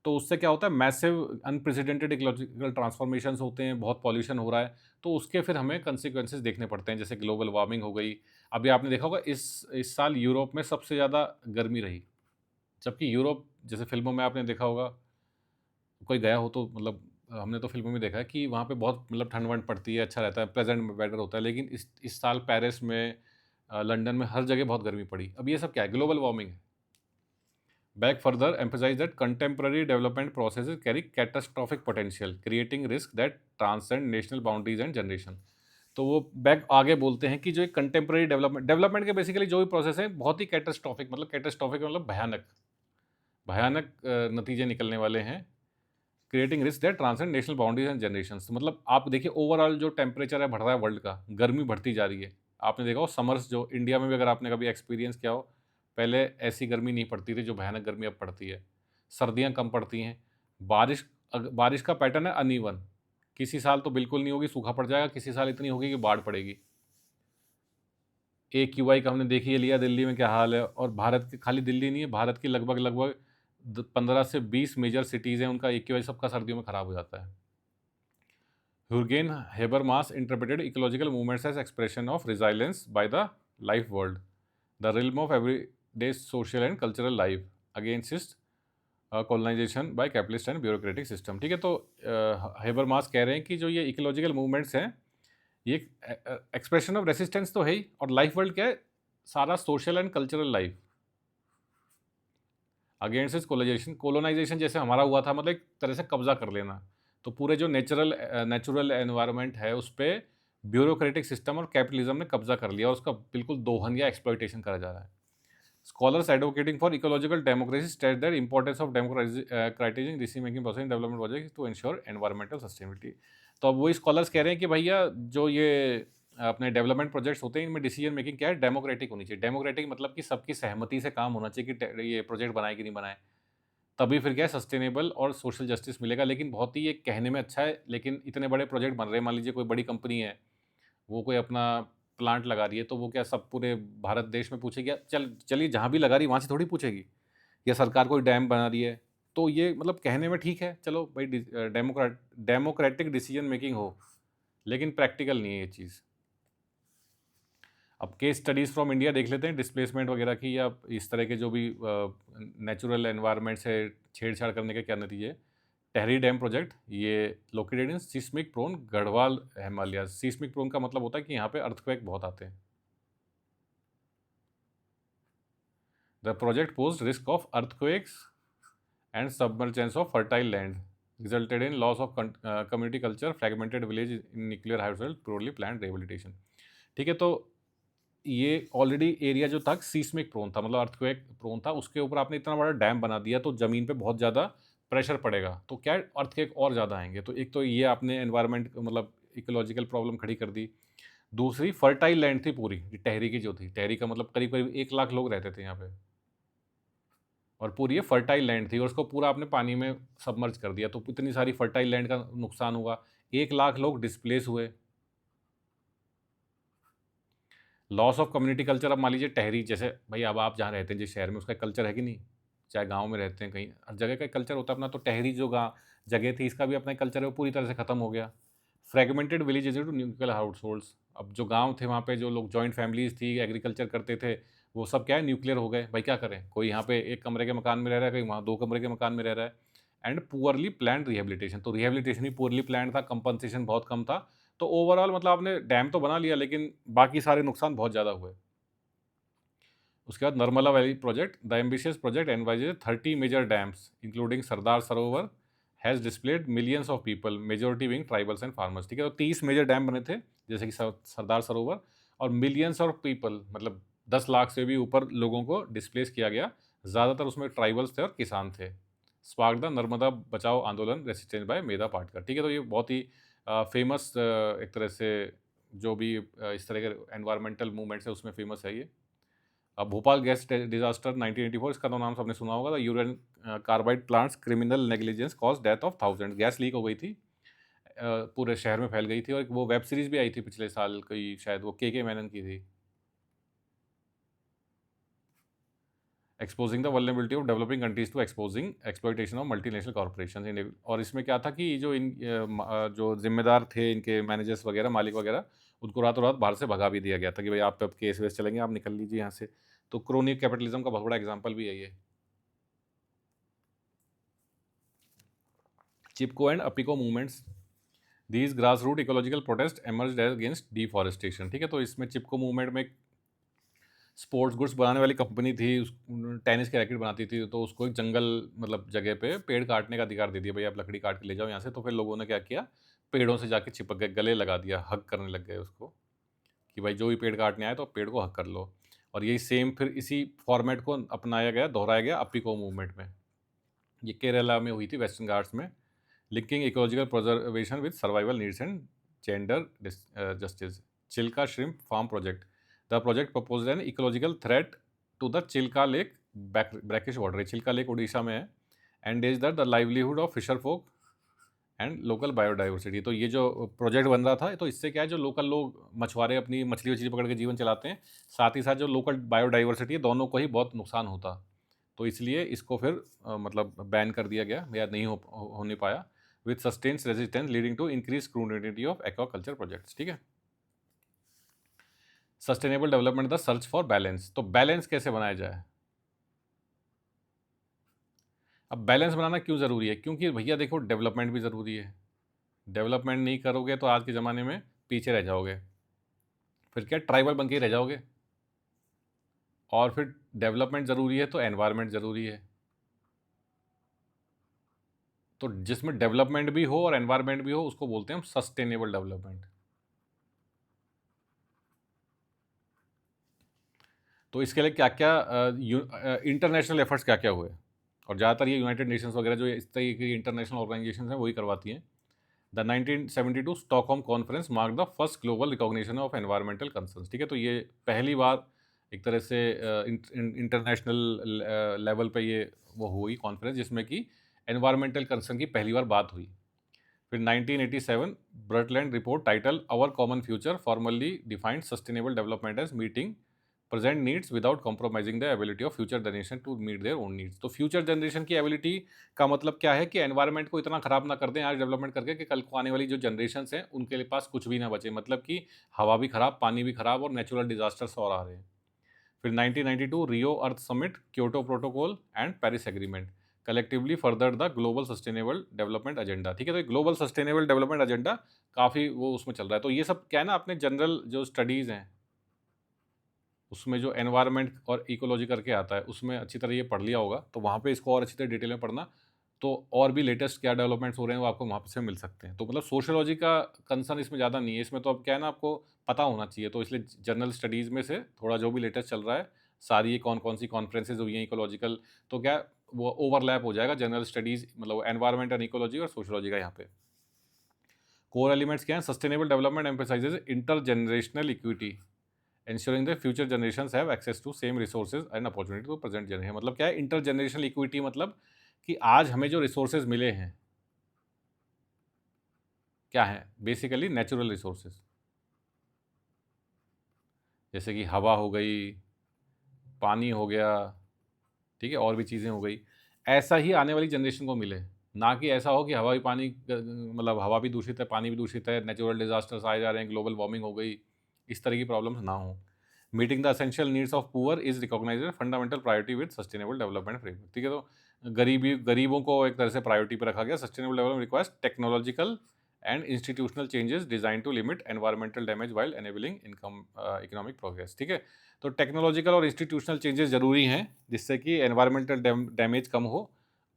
तो उससे क्या होता है, मैसिव अनप्रेसिडेंटेड इकोलॉजिकल ट्रांसफॉर्मेशंस होते हैं, बहुत पॉल्यूशन हो रहा है, तो उसके फिर हमें कंसिक्वेंसेस देखने पड़ते हैं, जैसे ग्लोबल वार्मिंग हो गई। अभी आपने देखा होगा इस साल यूरोप में सबसे ज़्यादा गर्मी रही, जबकि यूरोप जैसे फिल्मों में आपने देखा होगा, कोई गया हो तो मतलब हमने तो फिल्मों में देखा है कि वहाँ पे बहुत मतलब ठंड वंड पड़ती है, अच्छा रहता है, प्लेजेंट वेदर होता है। लेकिन इस साल पेरिस में, लंदन में, हर जगह बहुत गर्मी पड़ी। अब ये सब क्या है? ग्लोबल वार्मिंग है। Beck further emphasized that contemporary development processes carry catastrophic potential, creating risk that transcend national boundaries and generation। तो वो बैक आगे बोलते हैं कि जो एक कंटेम्प्रेरी डेवलपमेंट के बेसिकली जो भी प्रोसेस है, बहुत ही कैटास्ट्रॉफिक मतलब भयानक भयानक नतीजे निकलने वाले हैं। Creating risk that transcend national boundaries and generations. मतलब आप देखिए ओवरऑल जो टेम्परेचर है बढ़ रहा है वर्ल्ड का, गर्मी बढ़ती जा रही है। आपने देखा हो समर्स जो इंडिया में भी अगर आपने कभी एक्सपीरियंस किया हो, पहले ऐसी गर्मी नहीं पड़ती थी जो भयानक गर्मी अब पड़ती है। सर्दियाँ कम पड़ती हैं। बारिश का पैटर्न है अनइवन, किसी साल तो बिल्कुल नहीं होगी, सूखा पड़ जाएगा, किसी साल इतनी होगी कि बाढ़ पड़ेगी। AQI का हमने देखिए लिया, दिल्ली में क्या हाल है। और भारत के, खाली दिल्ली नहीं है, भारत की लगभग लगभग 15 से 20 मेजर सिटीज़ हैं, उनका AQI सबका सर्दियों में ख़राब हो जाता है। Jürgen Habermas interpreted ecological movements as expression of resilience by the life world, the realm of everyday social and cultural life, against colonization by capitalist and bureaucratic system। ठीक है, तो हेबरमास कह रहे हैं कि जो ये इकोलॉजिकल मूवमेंट्स हैं, ये एक्सप्रेशन ऑफ रेसिस्टेंस तो है ही, और लाइफ वर्ल्ड क्या है, सारा social and cultural life. Against is colonization जैसे हमारा हुआ था, मतलब एक तरह से कब्जा कर लेना। तो पूरे जो नेचुरल एनवायरनमेंट है उस पर ब्यूरोक्रेटिक सिस्टम और कैपिटलिज्म ने कब्जा कर लिया, और उसका बिल्कुल दोहन या एक्सप्लॉइटेशन करा जा रहा है। Scholars advocating for ecological democracy stress the importance of democratizing decision making process in development projects to ensure environmental sustainability. तो अब वही स्कॉलर्स कह रहे हैं कि भैया जो ये अपने डेवलपमेंट प्रोजेक्ट्स होते हैं इनमें डिसीजन मेकिंग क्या है, डेमोक्रेटिक होनी चाहिए। डेमोक्रेटिक मतलब कि सबकी सहमति से काम होना चाहिए कि ये प्रोजेक्ट बनाए कि नहीं बनाए, तभी फिर क्या है सस्टेनेबल और सोशल जस्टिस मिलेगा। लेकिन बहुत ही ये कहने में अच्छा है, लेकिन इतने बड़े प्रोजेक्ट बन रहे हैं, मान लीजिए कोई बड़ी कंपनी है, वो कोई अपना प्लांट लगा रही है, तो वो क्या सब पूरे भारत देश में पूछेगी? चलिए जहाँ भी लगा रही है वहाँ से थोड़ी पूछेगी, या सरकार कोई डैम बना रही है। तो ये मतलब कहने में ठीक है, चलो भाई डेमोक्रेटिक डिसीजन मेकिंग हो, लेकिन प्रैक्टिकल नहीं है ये चीज़। अब केस स्टडीज़ फ्रॉम इंडिया देख लेते हैं डिस्प्लेसमेंट वगैरह की, या इस तरह के जो भी नेचुरल एनवायरनमेंट से छेड़छाड़ करने के क्या नतीजे। टहरी डैम प्रोजेक्ट ये located in seismic prone Garhwal Himalaya. Seismic prone का मतलब होता है कि यहाँ पे अर्थक्वेक बहुत आते हैं। The project pose risk of earthquakes and submergence of fertile land resulted in loss of community culture, fragmented village in nuclear house, purely plan rehabilitation. ठीक है, तो ये ऑलरेडी एरिया जो था सीस्मिक प्रोन था, मतलब अर्थक्वेक प्रोन था, उसके ऊपर आपने इतना बड़ा डैम बना दिया तो ज़मीन पे बहुत ज़्यादा प्रेशर पड़ेगा, तो क्या अर्थक्वेक और ज़्यादा आएंगे। तो एक तो ये आपने एनवायरनमेंट मतलब इकोलॉजिकल प्रॉब्लम खड़ी कर दी। दूसरी फर्टाइल लैंड थी पूरी, टहरी की जो थी, टहरी का मतलब करीब करीब 1 लाख लोग रहते थे यहाँ पे, और पूरी ये फर्टाइल लैंड थी, और उसको पूरा आपने पानी में सबमर्ज कर दिया, तो इतनी सारी फर्टाइल लैंड का नुकसान हुआ। 1 लाख लोग डिस्प्लेस हुए। Loss of community culture. अब मान लीजिए टहरी जैसे, भाई अब आप जहाँ रहते हैं जिस शहर में, उसका कल्चर है कि नहीं? चाहे गांव में रहते हैं, कहीं हर जगह का कल्चर होता है अपना। तो टहरी जो गाँव जगह थी, इसका भी अपना कल्चर है, वो पूरी तरह से ख़त्म हो गया। Fragmented villages to nuclear households. अब जो गांव थे वहाँ पे जो लोग जॉइंट फैमिलीज थी, एग्रीकल्चर करते थे, वो सब क्या है न्यूक्लियर हो गए। भाई क्या करें, कोई यहाँ पे 1 कमरे के मकान में रह रहा है, कोई वहाँ 2 कमरे के मकान में रह रहा है। एंड पुअरली प्लान्ड रिहेबिलिटेशन, तो रिहेबिलिटेशन ही पुअरली प्लान्ड था, कंपनसेशन बहुत कम था। तो ओवरऑल मतलब आपने डैम तो बना लिया, लेकिन बाकी सारे नुकसान बहुत ज़्यादा हुए। उसके बाद Narmada valley project, the ambitious project envisages 30 major dams including Sardar Sarovar, has displaced millions of people, majority being tribals and farmers. ठीक है, तो 30 मेजर डैम बने थे, जैसे कि सरदार सरोवर, और मिलियंस ऑफ पीपल मतलब 10 लाख से भी ऊपर लोगों को डिस्प्लेस किया गया। ज़्यादातर उसमें ट्राइबल्स थे और किसान थे। स्पार्क द नर्मदा बचाओ आंदोलन रेसिस्टेंस बाय मेधा पाटकर। ठीक है, तो ये बहुत ही फेमस एक तरह से जो भी इस तरह के एनवायरमेंटल मूवमेंट्स है उसमें फेमस है ये। अब भोपाल गैस डिजास्टर 1984, इसका तो नाम सबने सुना होगा। Union Carbide plants criminal negligence cause death of thousand. Gas leak हो गई थी, पूरे शहर में फैल गई थी, और वो वेब सीरीज भी आई थी पिछले साल, कोई शायद वो के मैनन की थी, exposing the vulnerability of developing countries to exposing exploitation of multinational corporation. और इसमें क्या था कि जो जो जिम्मेदार थे इनके मैनेजर्स वगैरह, मालिक वगैरह, उनको रातों रात बाहर से भगा भी दिया गया था कि भाई आप अब केस वेस चलेंगे, आप निकल लीजिए यहाँ से। तो क्रोनी कैपिटलिज्म का बहुत बड़ा एग्जाम्पल भी है ये। Chipko and Appiko movements, these grass root ecological protest emerge against deforestation. ठीक है, तो इसमें चिपको मूवमेंट में स्पोर्ट्स गुड्स बनाने वाली कंपनी थी, टेनिस के रैकेट बनाती थी, तो उसको एक जंगल मतलब जगह पे पेड़ काटने का अधिकार दे दिया, भाई आप लकड़ी काट के ले जाओ यहाँ से। तो फिर लोगों ने क्या किया, पेड़ों से जाके चिपक गए, गले लगा दिया, हक करने लग गए उसको, कि भाई जो भी पेड़ काटने आए तो पेड़ को हक कर लो। और यही सेम फिर इसी फॉर्मेट को अपनाया गया, दोहराया गया अपिको मूवमेंट में। ये केरला में हुई थी, वेस्टर्न घाट्स में। Linking ecological preservation with survival needs and gender justice. Chilka shrimp farm project, the project propose an ecological threat to the Chilka lake brackish water. Chilka lake Orissa में है, and is the livelihood of fisher folk and local biodiversity. तो ये जो project बन रहा था, तो इससे क्या है, जो लोकल लोग मछुआरे अपनी मछली वछली पकड़ के जीवन चलाते हैं, साथ ही साथ जो लोकल बायोडाइवर्सिटी है, दोनों को ही बहुत नुकसान होता। तो इसलिए इसको फिर मतलब बैन कर दिया गया, या नहीं होने पाया, with sustains resistance leading to increase scrutiny of aquaculture projects. ठीक है, sustainable development the search for balance. तो बैलेंस कैसे बनाया जाए? अब बैलेंस बनाना क्यों ज़रूरी है? क्योंकि भैया देखो, डेवलपमेंट भी ज़रूरी है। डेवलपमेंट नहीं करोगे तो आज के ज़माने में पीछे रह जाओगे, फिर क्या ट्राइबल बन के ही रह जाओगे। और फिर डेवलपमेंट ज़रूरी है तो एनवायरनमेंट ज़रूरी है। तो जिसमें डेवलपमेंट भी हो और एनवायरनमेंट भी हो, उसको बोलते हैं हम सस्टेनेबल डेवलपमेंट। तो इसके लिए क्या-क्या इंटरनेशनल एफर्ट्स क्या-क्या हुए, और ज़्यादातर ये यूनाइटेड नेशंस वगैरह जो इस तरीके की इंटरनेशनल ऑर्गेनाइजेशंस हैं वही करवाती हैं। The 1972 Stockholm conference mark the first global recognition of environmental concerns, ठीक है? तो ये पहली बार एक तरह से इंटरनेशनल लेवल पे ये वो हुई कॉन्फ्रेंस जिसमें कि एनवायरमेंटल कंसर्न की पहली बार बात हुई। फिर 1987 Brundtland report title our common future formally defined sustainable development as meeting present needs without compromising the ability of future generation to meet their own needs. तो फ्यूचर जनरेशन की ability का मतलब क्या है कि एनवायरनमेंट को इतना खराब ना कर दें आज डेवलपमेंट करके कि कल को आने वाली जो जनरेशन हैं उनके लिए पास कुछ भी ना बचे, मतलब कि हवा भी खराब, पानी भी खराब और नेचुरल डिजास्टर्स और आ रहे हैं। फिर 1992 Rio Earth summit, Kyoto protocol and Paris agreement collectively further the global sustainable development agenda, ठीक है? तो ये ग्लोबल सस्टेनेबल डेवलपमेंट एजेंडा काफ़ी वो उसमें चल रहा है। तो ये सब क्या है ना, अपने जनरल जो स्टडीज़ हैं उसमें जो एनवायरनमेंट और इकोलॉजी करके आता है उसमें अच्छी तरह ये पढ़ लिया होगा, तो वहाँ पे इसको और अच्छी तरह डिटेल में पढ़ना, तो और भी लेटेस्ट क्या डेवलपमेंट्स हो रहे हैं वो आपको वहाँ से मिल सकते हैं। तो मतलब सोशियोलॉजी का कंसर्न इसमें ज़्यादा नहीं है, इसमें तो अब क्या है ना, आपको पता होना चाहिए, तो इसलिए जनरल स्टडीज़ में से थोड़ा जो भी लेटेस्ट चल रहा है, सारी ये कौन-कौन सी कॉन्फ्रेंसेज़ हुई हैं इकोलॉजिकल, तो क्या वो ओवरलैप हो जाएगा जनरल स्टडीज़, मतलब एनवायरनमेंट एंड इकोलॉजी और सोशियोलॉजी का यहाँ पे। कोर एलिमेंट्स क्या हैं? Sustainable development emphasises intergenerational equity, ensuring that future generations have access to same resources and opportunity to present generation। मतलब क्या है इंटरजेनरेशनल इक्विटी? मतलब कि आज हमें जो रिसोर्सेज मिले हैं क्या है, बेसिकली नेचुरल रिसोर्सेज, जैसे कि हवा हो गई, पानी हो गया, ठीक है, और भी चीज़ें हो गई, ऐसा ही आने वाली जनरेशन को मिले, ना कि ऐसा हो कि हवा भी पानी मतलब हवा भी दूषित है, पानी भी दूषित है, नेचुरल डिजास्टर्स आए जा रहे हैं, ग्लोबल वार्मिंग हो गई, इस तरह की प्रॉब्लम्स ना हो। Meeting the essential needs of poor is recognize fundamental priority with sustainable development framework, ठीक है? तो गरीबों को एक तरह से प्रायोरिटी पर रखा गया। Sustainable development requires technological and institutional changes design to limit environmental damage while enabling income economic progress, ठीक है? तो टेक्नोलॉजिकल और इंस्टीट्यूशनल चेंजेस ज़रूरी हैं जिससे कि एनवायरमेंटल डैमेज कम हो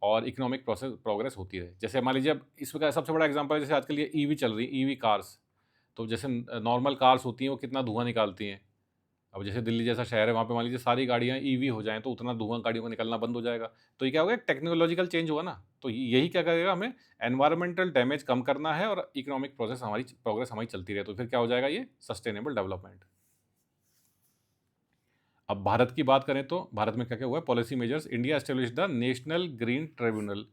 और इकोनॉमिक प्रोसेस प्रोग्रेस होती रहे। जैसे मान लीजिए, अब इसका सबसे बड़ा एग्जांपल है जैसे आजकल ये ईवी चल रही है, ईवी कार्स। तो जैसे नॉर्मल कार्स होती हैं वो कितना धुआं निकालती हैं। अब जैसे दिल्ली जैसा शहर है वहाँ पे मान लीजिए सारी गाड़ियाँ ईवी हो जाएँ तो उतना धुआं गाड़ियों का निकलना बंद हो जाएगा। तो ये क्या होगा, एक टेक्नोलॉजिकल चेंज हुआ ना, तो यही क्या करेगा, हमें एनवायरमेंटल डैमेज कम करना है और इकोनॉमिक प्रोग्रेस हमारी चलती रहे, तो फिर क्या हो जाएगा, ये सस्टेनेबल डेवलपमेंट। अब भारत की बात करें तो भारत में क्या-क्या हुआ है, policy measures, India establish the National Green Tribunal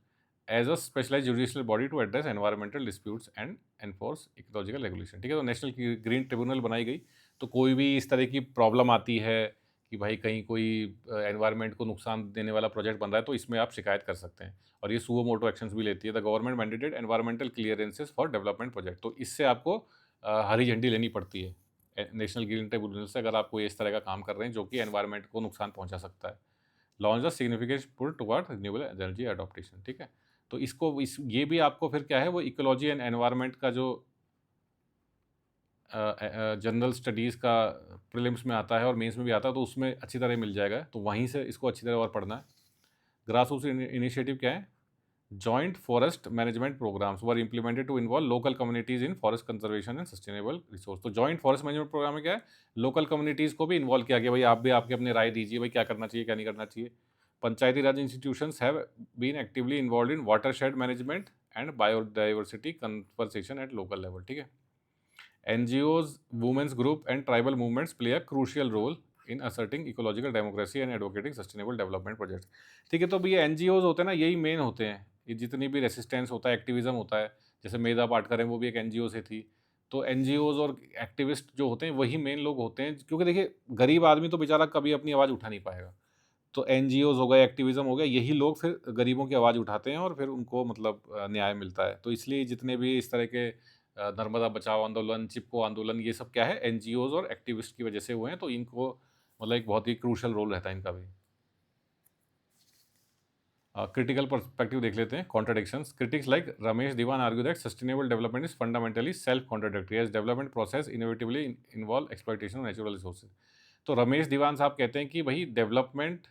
as a specialized judicial body to address environmental disputes and enforce ecological regulation, ठीक है? तो नेशनल ग्रीन ट्रिब्यूनल बनाई गई, तो कोई भी इस तरह की प्रॉब्लम आती है कि भाई कहीं कोई एनवायरनमेंट को नुकसान देने वाला प्रोजेक्ट बन रहा है तो इसमें आप शिकायत कर सकते हैं, और ये सुओ मोटो एक्शंस भी लेती है। The government mandated environmental clearances for development project, तो इससे आपको हरी झंडी लेनी पड़ती है नेशनल ग्रीन ट्रिब्यूनल से, अगर आप कोई इस तरह का काम कर रहे हैं जो कि एनवायरनमेंट को नुकसान पहुंचा सकता है। Launch the significant put toward renewable energy adaptation, ठीक है? तो ये भी आपको फिर क्या है, वो इकोलॉजी एंड एनवायरनमेंट का जो जनरल स्टडीज़ का प्रीलिम्स में आता है और मेंस में भी आता है, तो उसमें अच्छी तरह मिल जाएगा, तो वहीं से इसको अच्छी तरह और पढ़ना है। ग्रास रूट्स इनिशिएटिव क्या है? Joint forest management programmes were implemented to involve local communities in forest conservation and sustainable resource. तो जॉइंट फॉरेस्ट मैनेजमेंट प्रोग्राम में क्या है, लोकल कम्युनिटीज़ को भी इन्वॉल्व किया गया, भाई आप भी आपके अपने राय दीजिए, भाई क्या करना चाहिए क्या नहीं करना चाहिए। Panchayati Raj institutions have been actively involve in watershed management and biodiversity conversation at local level, ठीक है? NGOs, women's group and tribal movements play a crucial role in asserting ecological democracy and advocating sustainable development projects, ठीक है? तो भी ये NGOs होते हैं ना, यही मेन होते हैं, ये जितनी भी रेसिस्टेंस होता है, एक्टिविज्म होता है, जैसे मेधा पाटकर है वो भी एक NGO से थी। तो NGOs और एक्टिविस्ट जो होते हैं वही मेन लोग होते हैं, क्योंकि देखिए गरीब आदमी तो बेचारा कभी अपनी आवाज़ उठा नहीं पाएगा, तो NGOs हो गए, एक्टिविज्म हो गया, यही लोग फिर गरीबों की आवाज़ उठाते हैं और फिर उनको मतलब न्याय मिलता है। तो इसलिए जितने भी इस तरह के नर्मदा बचाओ आंदोलन, चिपको आंदोलन, ये सब क्या है, NGOs और एक्टिविस्ट की वजह से हुए हैं, तो इनको मतलब एक बहुत ही क्रूशल रोल रहता है इनका भी। क्रिटिकल पर्सपेक्टिव देख लेते हैं, contradictions. Critics like Ramesh Diwan argue that sustainable development is fundamentally self contradictory as development process innovatively involve exploitation of natural resources. तो रमेश दीवान साहब कहते हैं कि भाई डेवलपमेंट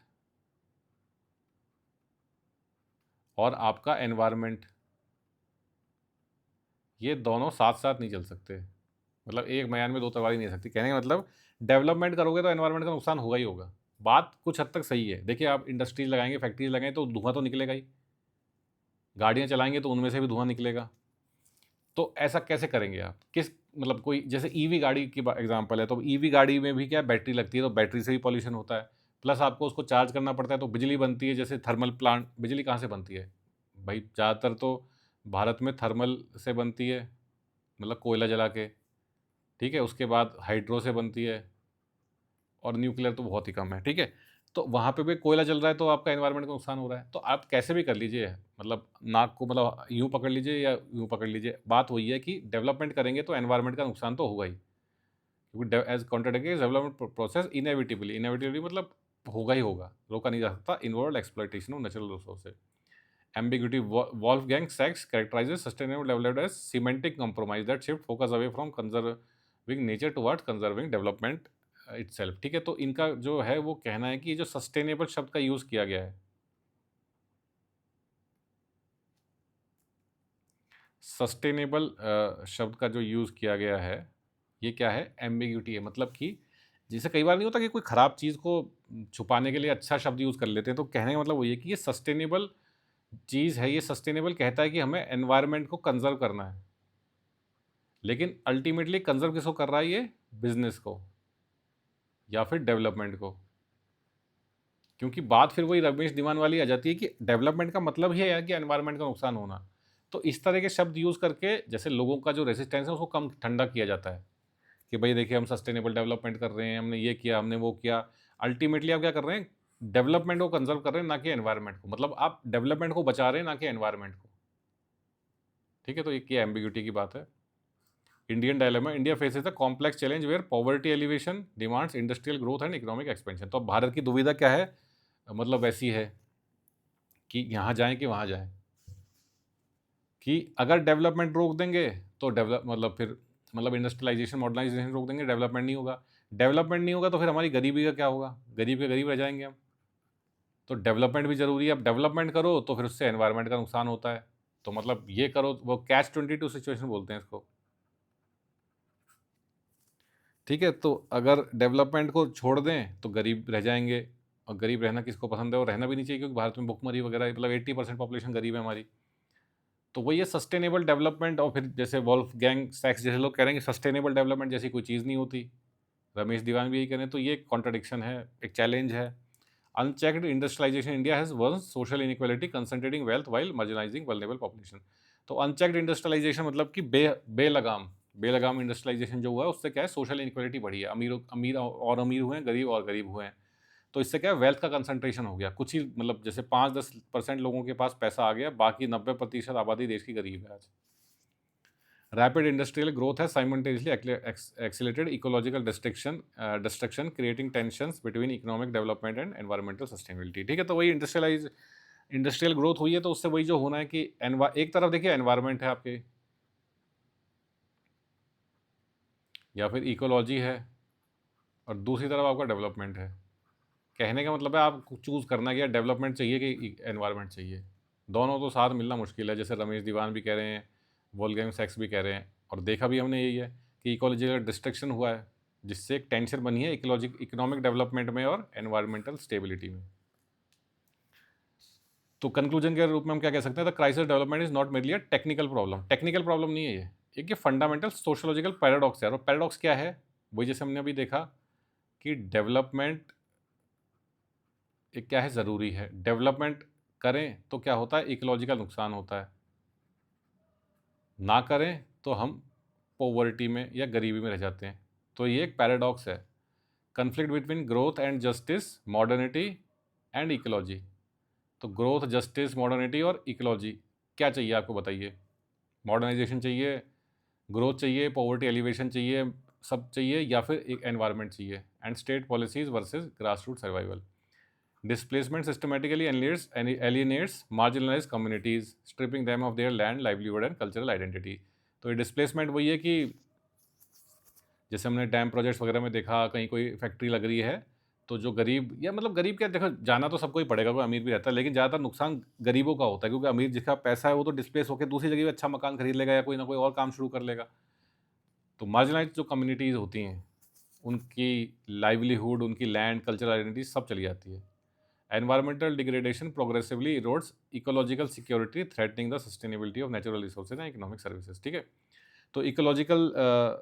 और आपका एनवायरनमेंट, ये दोनों साथ साथ नहीं चल सकते, मतलब एक मयान में दो तलवारें नहीं हो सकती। कहने का मतलब डेवलपमेंट करोगे तो एनवायरनमेंट का नुकसान होगा ही होगा, बात कुछ हद तक सही है। देखिए, आप इंडस्ट्रीज़ लगाएँगे, फैक्ट्रीज़ लगाएँगे तो धुआँ तो निकलेगा ही। गाड़ियाँ चलाएँगे तो उनमें से भी धुआँ निकलेगा। तो ऐसा कैसे करेंगे आप? किस मतलब कोई जैसे ईवी गाड़ी की एग्जांपल है, तो ईवी गाड़ी में भी क्या बैटरी लगती है, तो बैटरी से भी पॉल्यूशन होता है। प्लस आपको उसको चार्ज करना पड़ता है, तो बिजली बनती है, जैसे थर्मल प्लांट, बिजली कहाँ से बनती है? भाई ज़्यादातर तो भारत में थर्मल से बनती है, मतलब कोयला जला के, ठीक है? उसके बाद हाइड्रो से बनती है और न्यूक्लियर तो बहुत ही कम है, ठीक है? तो वहाँ पे भी कोयला जल रहा है, तो आपका एनवायरनमेंट को नुकसान हो रहा है। तो आप कैसे भी कर लीजिए, मतलब नाक को मतलब यूँ पकड़ लीजिए या यूँ पकड़ लीजिए, बात वही है कि डेवलपमेंट करेंगे तो एनवायरनमेंट का नुकसान तो होगा ही। क्योंकि as contradict development process inevitably, inevitably मतलब होगा ही होगा, रोका नहीं जा सकता, involve exploitation of natural resources. Ambiguity, Wolfgang सैक्स characterizes sustainable development as semantic compromise that shift focus away from conserving nature towards conserving development itself। ठीक है, तो इनका जो है वो कहना है कि ये जो सस्टेनेबल शब्द का यूज किया गया है, सस्टेनेबल शब्द का जो यूज किया गया है, ये क्या है, एम्बिग्यूटी है। मतलब कि जैसे कई बार नहीं होता कि कोई खराब चीज को छुपाने के लिए अच्छा शब्द यूज कर लेते हैं, तो कहने का मतलब वही है कि ये सस्टेनेबल चीज़ है, ये सस्टेनेबल कहता है कि हमें एनवायरनमेंट को कंजर्व करना है, लेकिन अल्टीमेटली कंजर्व किसको कर रहा है ये? बिजनेस को या फिर डेवलपमेंट को। क्योंकि बात फिर वही रमेश दीवान वाली आ जाती है कि डेवलपमेंट का मतलब ही है कि एनवायरनमेंट का नुकसान होना। तो इस तरह के शब्द यूज़ करके जैसे लोगों का जो रेसिस्टेंस है उसको कम ठंडा किया जाता है कि भाई देखिए हम सस्टेनेबल डेवलपमेंट कर रहे हैं, हमने ये किया, हमने वो किया। अल्टीमेटली आप क्या कर रहे हैं? डेवलपमेंट को कंजर्व कर रहे हैं, ना कि एनवायरनमेंट को। मतलब आप डेवलपमेंट को बचा रहे हैं, ना कि एनवायरनमेंट को। ठीक है, तो ये एम्बिग्यूटी की बात है। Indian dilemma, India faces a complex challenge where poverty alleviation demands industrial growth and economic expansion. तो अब भारत की दुविधा क्या है? मतलब ऐसी है कि यहाँ जाएं कि वहाँ जाएं, कि अगर डेवलपमेंट रोक देंगे तो डेवलप मतलब फिर मतलब इंडस्ट्रियलाइजेशन, मॉडर्नाइजेशन रोक देंगे, डेवलपमेंट नहीं होगा। डेवलपमेंट नहीं होगा तो फिर हमारी गरीबी का क्या होगा? गरीब के गरीब रह जाएंगे हम। तो डेवलपमेंट भी ज़रूरी है। अब डेवलपमेंट करो तो फिर उससे एनवायरनमेंट का नुकसान होता है। तो मतलब ये करो, वो कैच 22 सिचुएशन बोलते हैं इसको। ठीक है, तो अगर डेवलपमेंट को छोड़ दें तो गरीब रह जाएंगे, और गरीब रहना किसको पसंद है? और रहना भी नहीं चाहिए, क्योंकि भारत में भुखमरी वगैरह मतलब 80% पॉपुलेशन गरीब है हमारी। तो वही है सस्टेनेबल डेवलपमेंट। और फिर जैसे वॉल्फ गैंग सैक्स जैसे लोग कह रहे हैं कि सस्टेनेबल डेवलपमेंट जैसी कोई चीज़ नहीं होती, रमेश दीवान भी यही कह रहे हैं। तो ये कॉन्ट्रडिक्शन है, एक चैलेंज है। Unchecked industrialization India has worse social inequality concentrating wealth while marginalizing vulnerable population. तो अनचेक्ड इंडस्ट्रियलाइजेशन मतलब कि बेलगाम बेलगाम इंडस्ट्रियलाइजेशन जो हुआ है, उससे क्या है, सोशल इनइक्वालिटी बढ़ी है। अमीर अमीर और अमीर हुए हैं, गरीब और गरीब हुए हैं। तो इससे क्या है, वेल्थ का कंसंट्रेशन हो गया। कुछ ही मतलब जैसे 5-10% लोगों के पास पैसा आ गया, बाकी 90% आबादी देश की गरीब है आज। रैपिड इंडस्ट्रियल ग्रोथ है simultaneously accelerated ecological destruction creating tensions between economic development and environmental sustainability. ठीक है, तो वही इंडस्ट्रियल ग्रोथ हुई है, तो उससे वही जो होना है कि एक तरफ देखिए एनवायरमेंट है आपके, या फिर इकोलॉजी है, और दूसरी तरफ आपका डेवलपमेंट है। कहने का मतलब है आपको चूज़ करना कि यार डेवलपमेंट चाहिए कि एनवायरनमेंट चाहिए। दोनों तो साथ मिलना मुश्किल है, जैसे रमेश दीवान भी कह रहे हैं, वोल्गैंग सैक्स भी कह रहे हैं, और देखा भी हमने यही है कि इकोलॉजिकल डिस्ट्रक्शन हुआ है, जिससे एक टेंशन बनी है इकोनॉमिक डेवलपमेंट में और एनवायरमेंटल स्टेबिलिटी में। तो कंक्लूजन के रूप में हम क्या कह सकते हैं? The crisis development is not merely a technical problem. Technical problem नहीं है ये, एक ये फंडामेंटल सोशोलॉजिकल पैराडॉक्स है। और पैराडॉक्स क्या है? वही जैसे हमने अभी देखा कि डेवलपमेंट एक क्या है, ज़रूरी है। डेवलपमेंट करें तो क्या होता है, इकोलॉजिकल नुकसान होता है। ना करें तो हम पॉवर्टी में या गरीबी में रह जाते हैं। तो ये एक पैराडॉक्स है, conflict between growth and justice, modernity and ecology. तो ग्रोथ, जस्टिस, मॉडर्निटी और इकोलॉजी, क्या चाहिए आपको बताइए? मॉडर्नाइजेशन चाहिए, ग्रोथ चाहिए, पॉवर्टी एलिवेशन चाहिए, सब चाहिए, या फिर एक एनवायरनमेंट चाहिए? And state policies versus grass root survival. Displacement systematically alienates marginalized communities, stripping them of their land, livelihood and cultural identity। तो ये डिस्प्लेसमेंट वही है कि जैसे हमने डैम प्रोजेक्ट्स वगैरह में देखा, कहीं कोई फैक्ट्री लग रही है, तो जो गरीब, या मतलब गरीब क्या, देखो जाना तो सबको ही पड़ेगा, कोई अमीर भी रहता है, लेकिन ज़्यादातर नुकसान गरीबों का होता है, क्योंकि अमीर जिसका पैसा है वो तो डिस्प्लेस होकर दूसरी जगह भी अच्छा मकान खरीद लेगा या कोई ना कोई और काम शुरू कर लेगा। तो मार्जिनाइज जो कम्युनिटीज़ होती हैं, उनकी लाइवलीहुड, उनकी लैंड, कल्चरल आइडेंटिटी सब चली जाती है। Environmental degradation progressively erodes ecological security, threatening the sustainability of natural resources and economic services. ठीक है, तो इकोलॉजिकल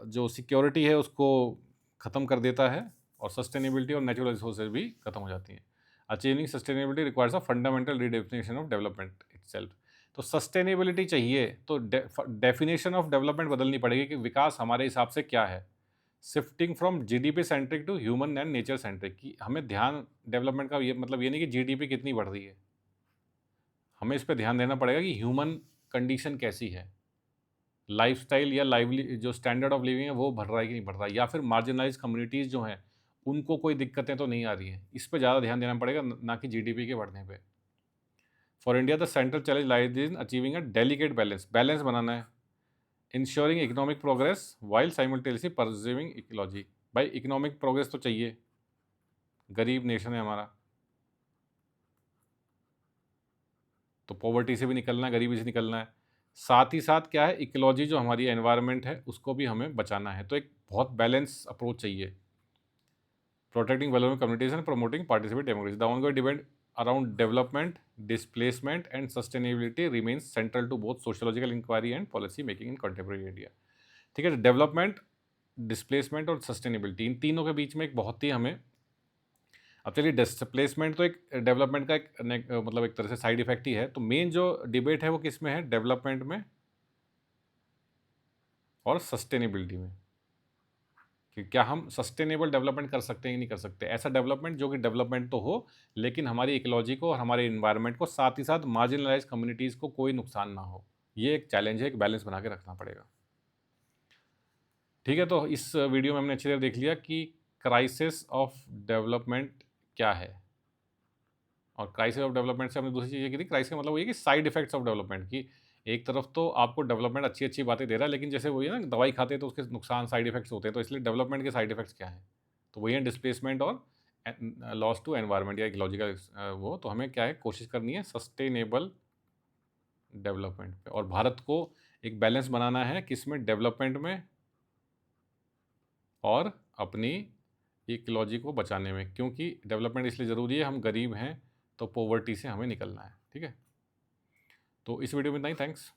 जो सिक्योरिटी है उसको ख़त्म कर देता है और सस्टेनेबिलिटी और नेचुरल रिसोर्सेज भी खत्म हो जाती हैं। Achieving sustainability requires a fundamental redefinition of development itself. तो सस्टेनेबिलिटी चाहिए तो डेफिनेशन ऑफ डेवलपमेंट बदलनी पड़ेगी कि विकास हमारे हिसाब से क्या है। Shifting from GDP centric to human and nature centric, कि हमें ध्यान डेवलपमेंट का ये मतलब ये नहीं कि जीडीपी कितनी बढ़ रही है, हमें इस पर ध्यान देना पड़ेगा कि ह्यूमन कंडीशन कैसी है, लाइफस्टाइल या लाइवली जो स्टैंडर्ड ऑफ लिविंग है वो बढ़ रहा है कि नहीं बढ़ रहा है, या फिर मार्जिनलाइज कम्युनिटीज़ जो हैं उनको कोई दिक्कतें तो नहीं आ रही हैं। इस पे ज़्यादा ध्यान देना पड़ेगा, ना कि जीडीपी के बढ़ने पे। For India the central challenge lies in achieving a delicate balance, balance बनाना है। Ensuring economic progress while simultaneously pursuing ecology. भाई इकोनॉमिक प्रोग्रेस तो चाहिए, गरीब नेशन है हमारा, तो पॉवर्टी से भी निकलना है, गरीबी से निकलना है। साथ ही साथ क्या है, इकोलॉजी जो हमारी एनवायरनमेंट है उसको भी हमें बचाना है। तो एक बहुत बैलेंस अप्रोच चाहिए। Protecting welfare communities and promoting participate democracy, the ongoing debate around development, displacement and sustainability remains central to both sociological inquiry and policy making in contemporary India. ठीक है, डेवलपमेंट, डिस्प्लेसमेंट और sustainability, इन तीनों के बीच में एक बहुत ही हमें, अब चलिए डिस्प्लेसमेंट तो एक डेवलपमेंट का एक मतलब एक तरह से साइड इफेक्ट ही है। तो मेन जो डिबेट है वो किस में है, डेवलपमेंट में और सस्टेनेबिलिटी में, कि क्या हम सस्टेनेबल डेवलपमेंट कर सकते हैं कि नहीं कर सकते। ऐसा डेवलपमेंट जो कि डेवलपमेंट तो हो लेकिन हमारी इकोलॉजी को और हमारे इन्वायरमेंट को, साथ ही साथ मार्जिनलाइज कम्युनिटीज़ को कोई नुकसान ना हो। ये एक चैलेंज है, एक बैलेंस बना के रखना पड़ेगा। ठीक है, तो इस वीडियो में हमने अच्छी तरह देख लिया कि क्राइसिस ऑफ डेवलपमेंट क्या है। और क्राइसिस ऑफ डेवलपमेंट से हमने दूसरी चीज़ ये की थी, क्राइसिस का मतलब वही है कि साइड इफेक्ट्स ऑफ डेवलपमेंट, की एक तरफ तो आपको डेवलपमेंट अच्छी अच्छी बातें दे रहा है, लेकिन जैसे वही है ना, दवाई खाते हैं तो उसके नुकसान साइड इफेक्ट्स होते हैं, तो इसलिए डेवलपमेंट के साइड इफेक्ट्स क्या हैं, तो वही है डिस्प्लेसमेंट और लॉस टू एनवायरनमेंट या इकोलॉजिकल वो। तो हमें क्या है, कोशिश करनी है सस्टेनेबल डेवलपमेंट पे, और भारत को एक बैलेंस बनाना है किसमें, डेवलपमेंट में और अपनी इकोलॉजी को बचाने में, क्योंकि डेवलपमेंट इसलिए ज़रूरी है, हम गरीब हैं तो पॉवर्टी से हमें निकलना है। ठीक है, तो इस वीडियो में इतना ही, थैंक्स।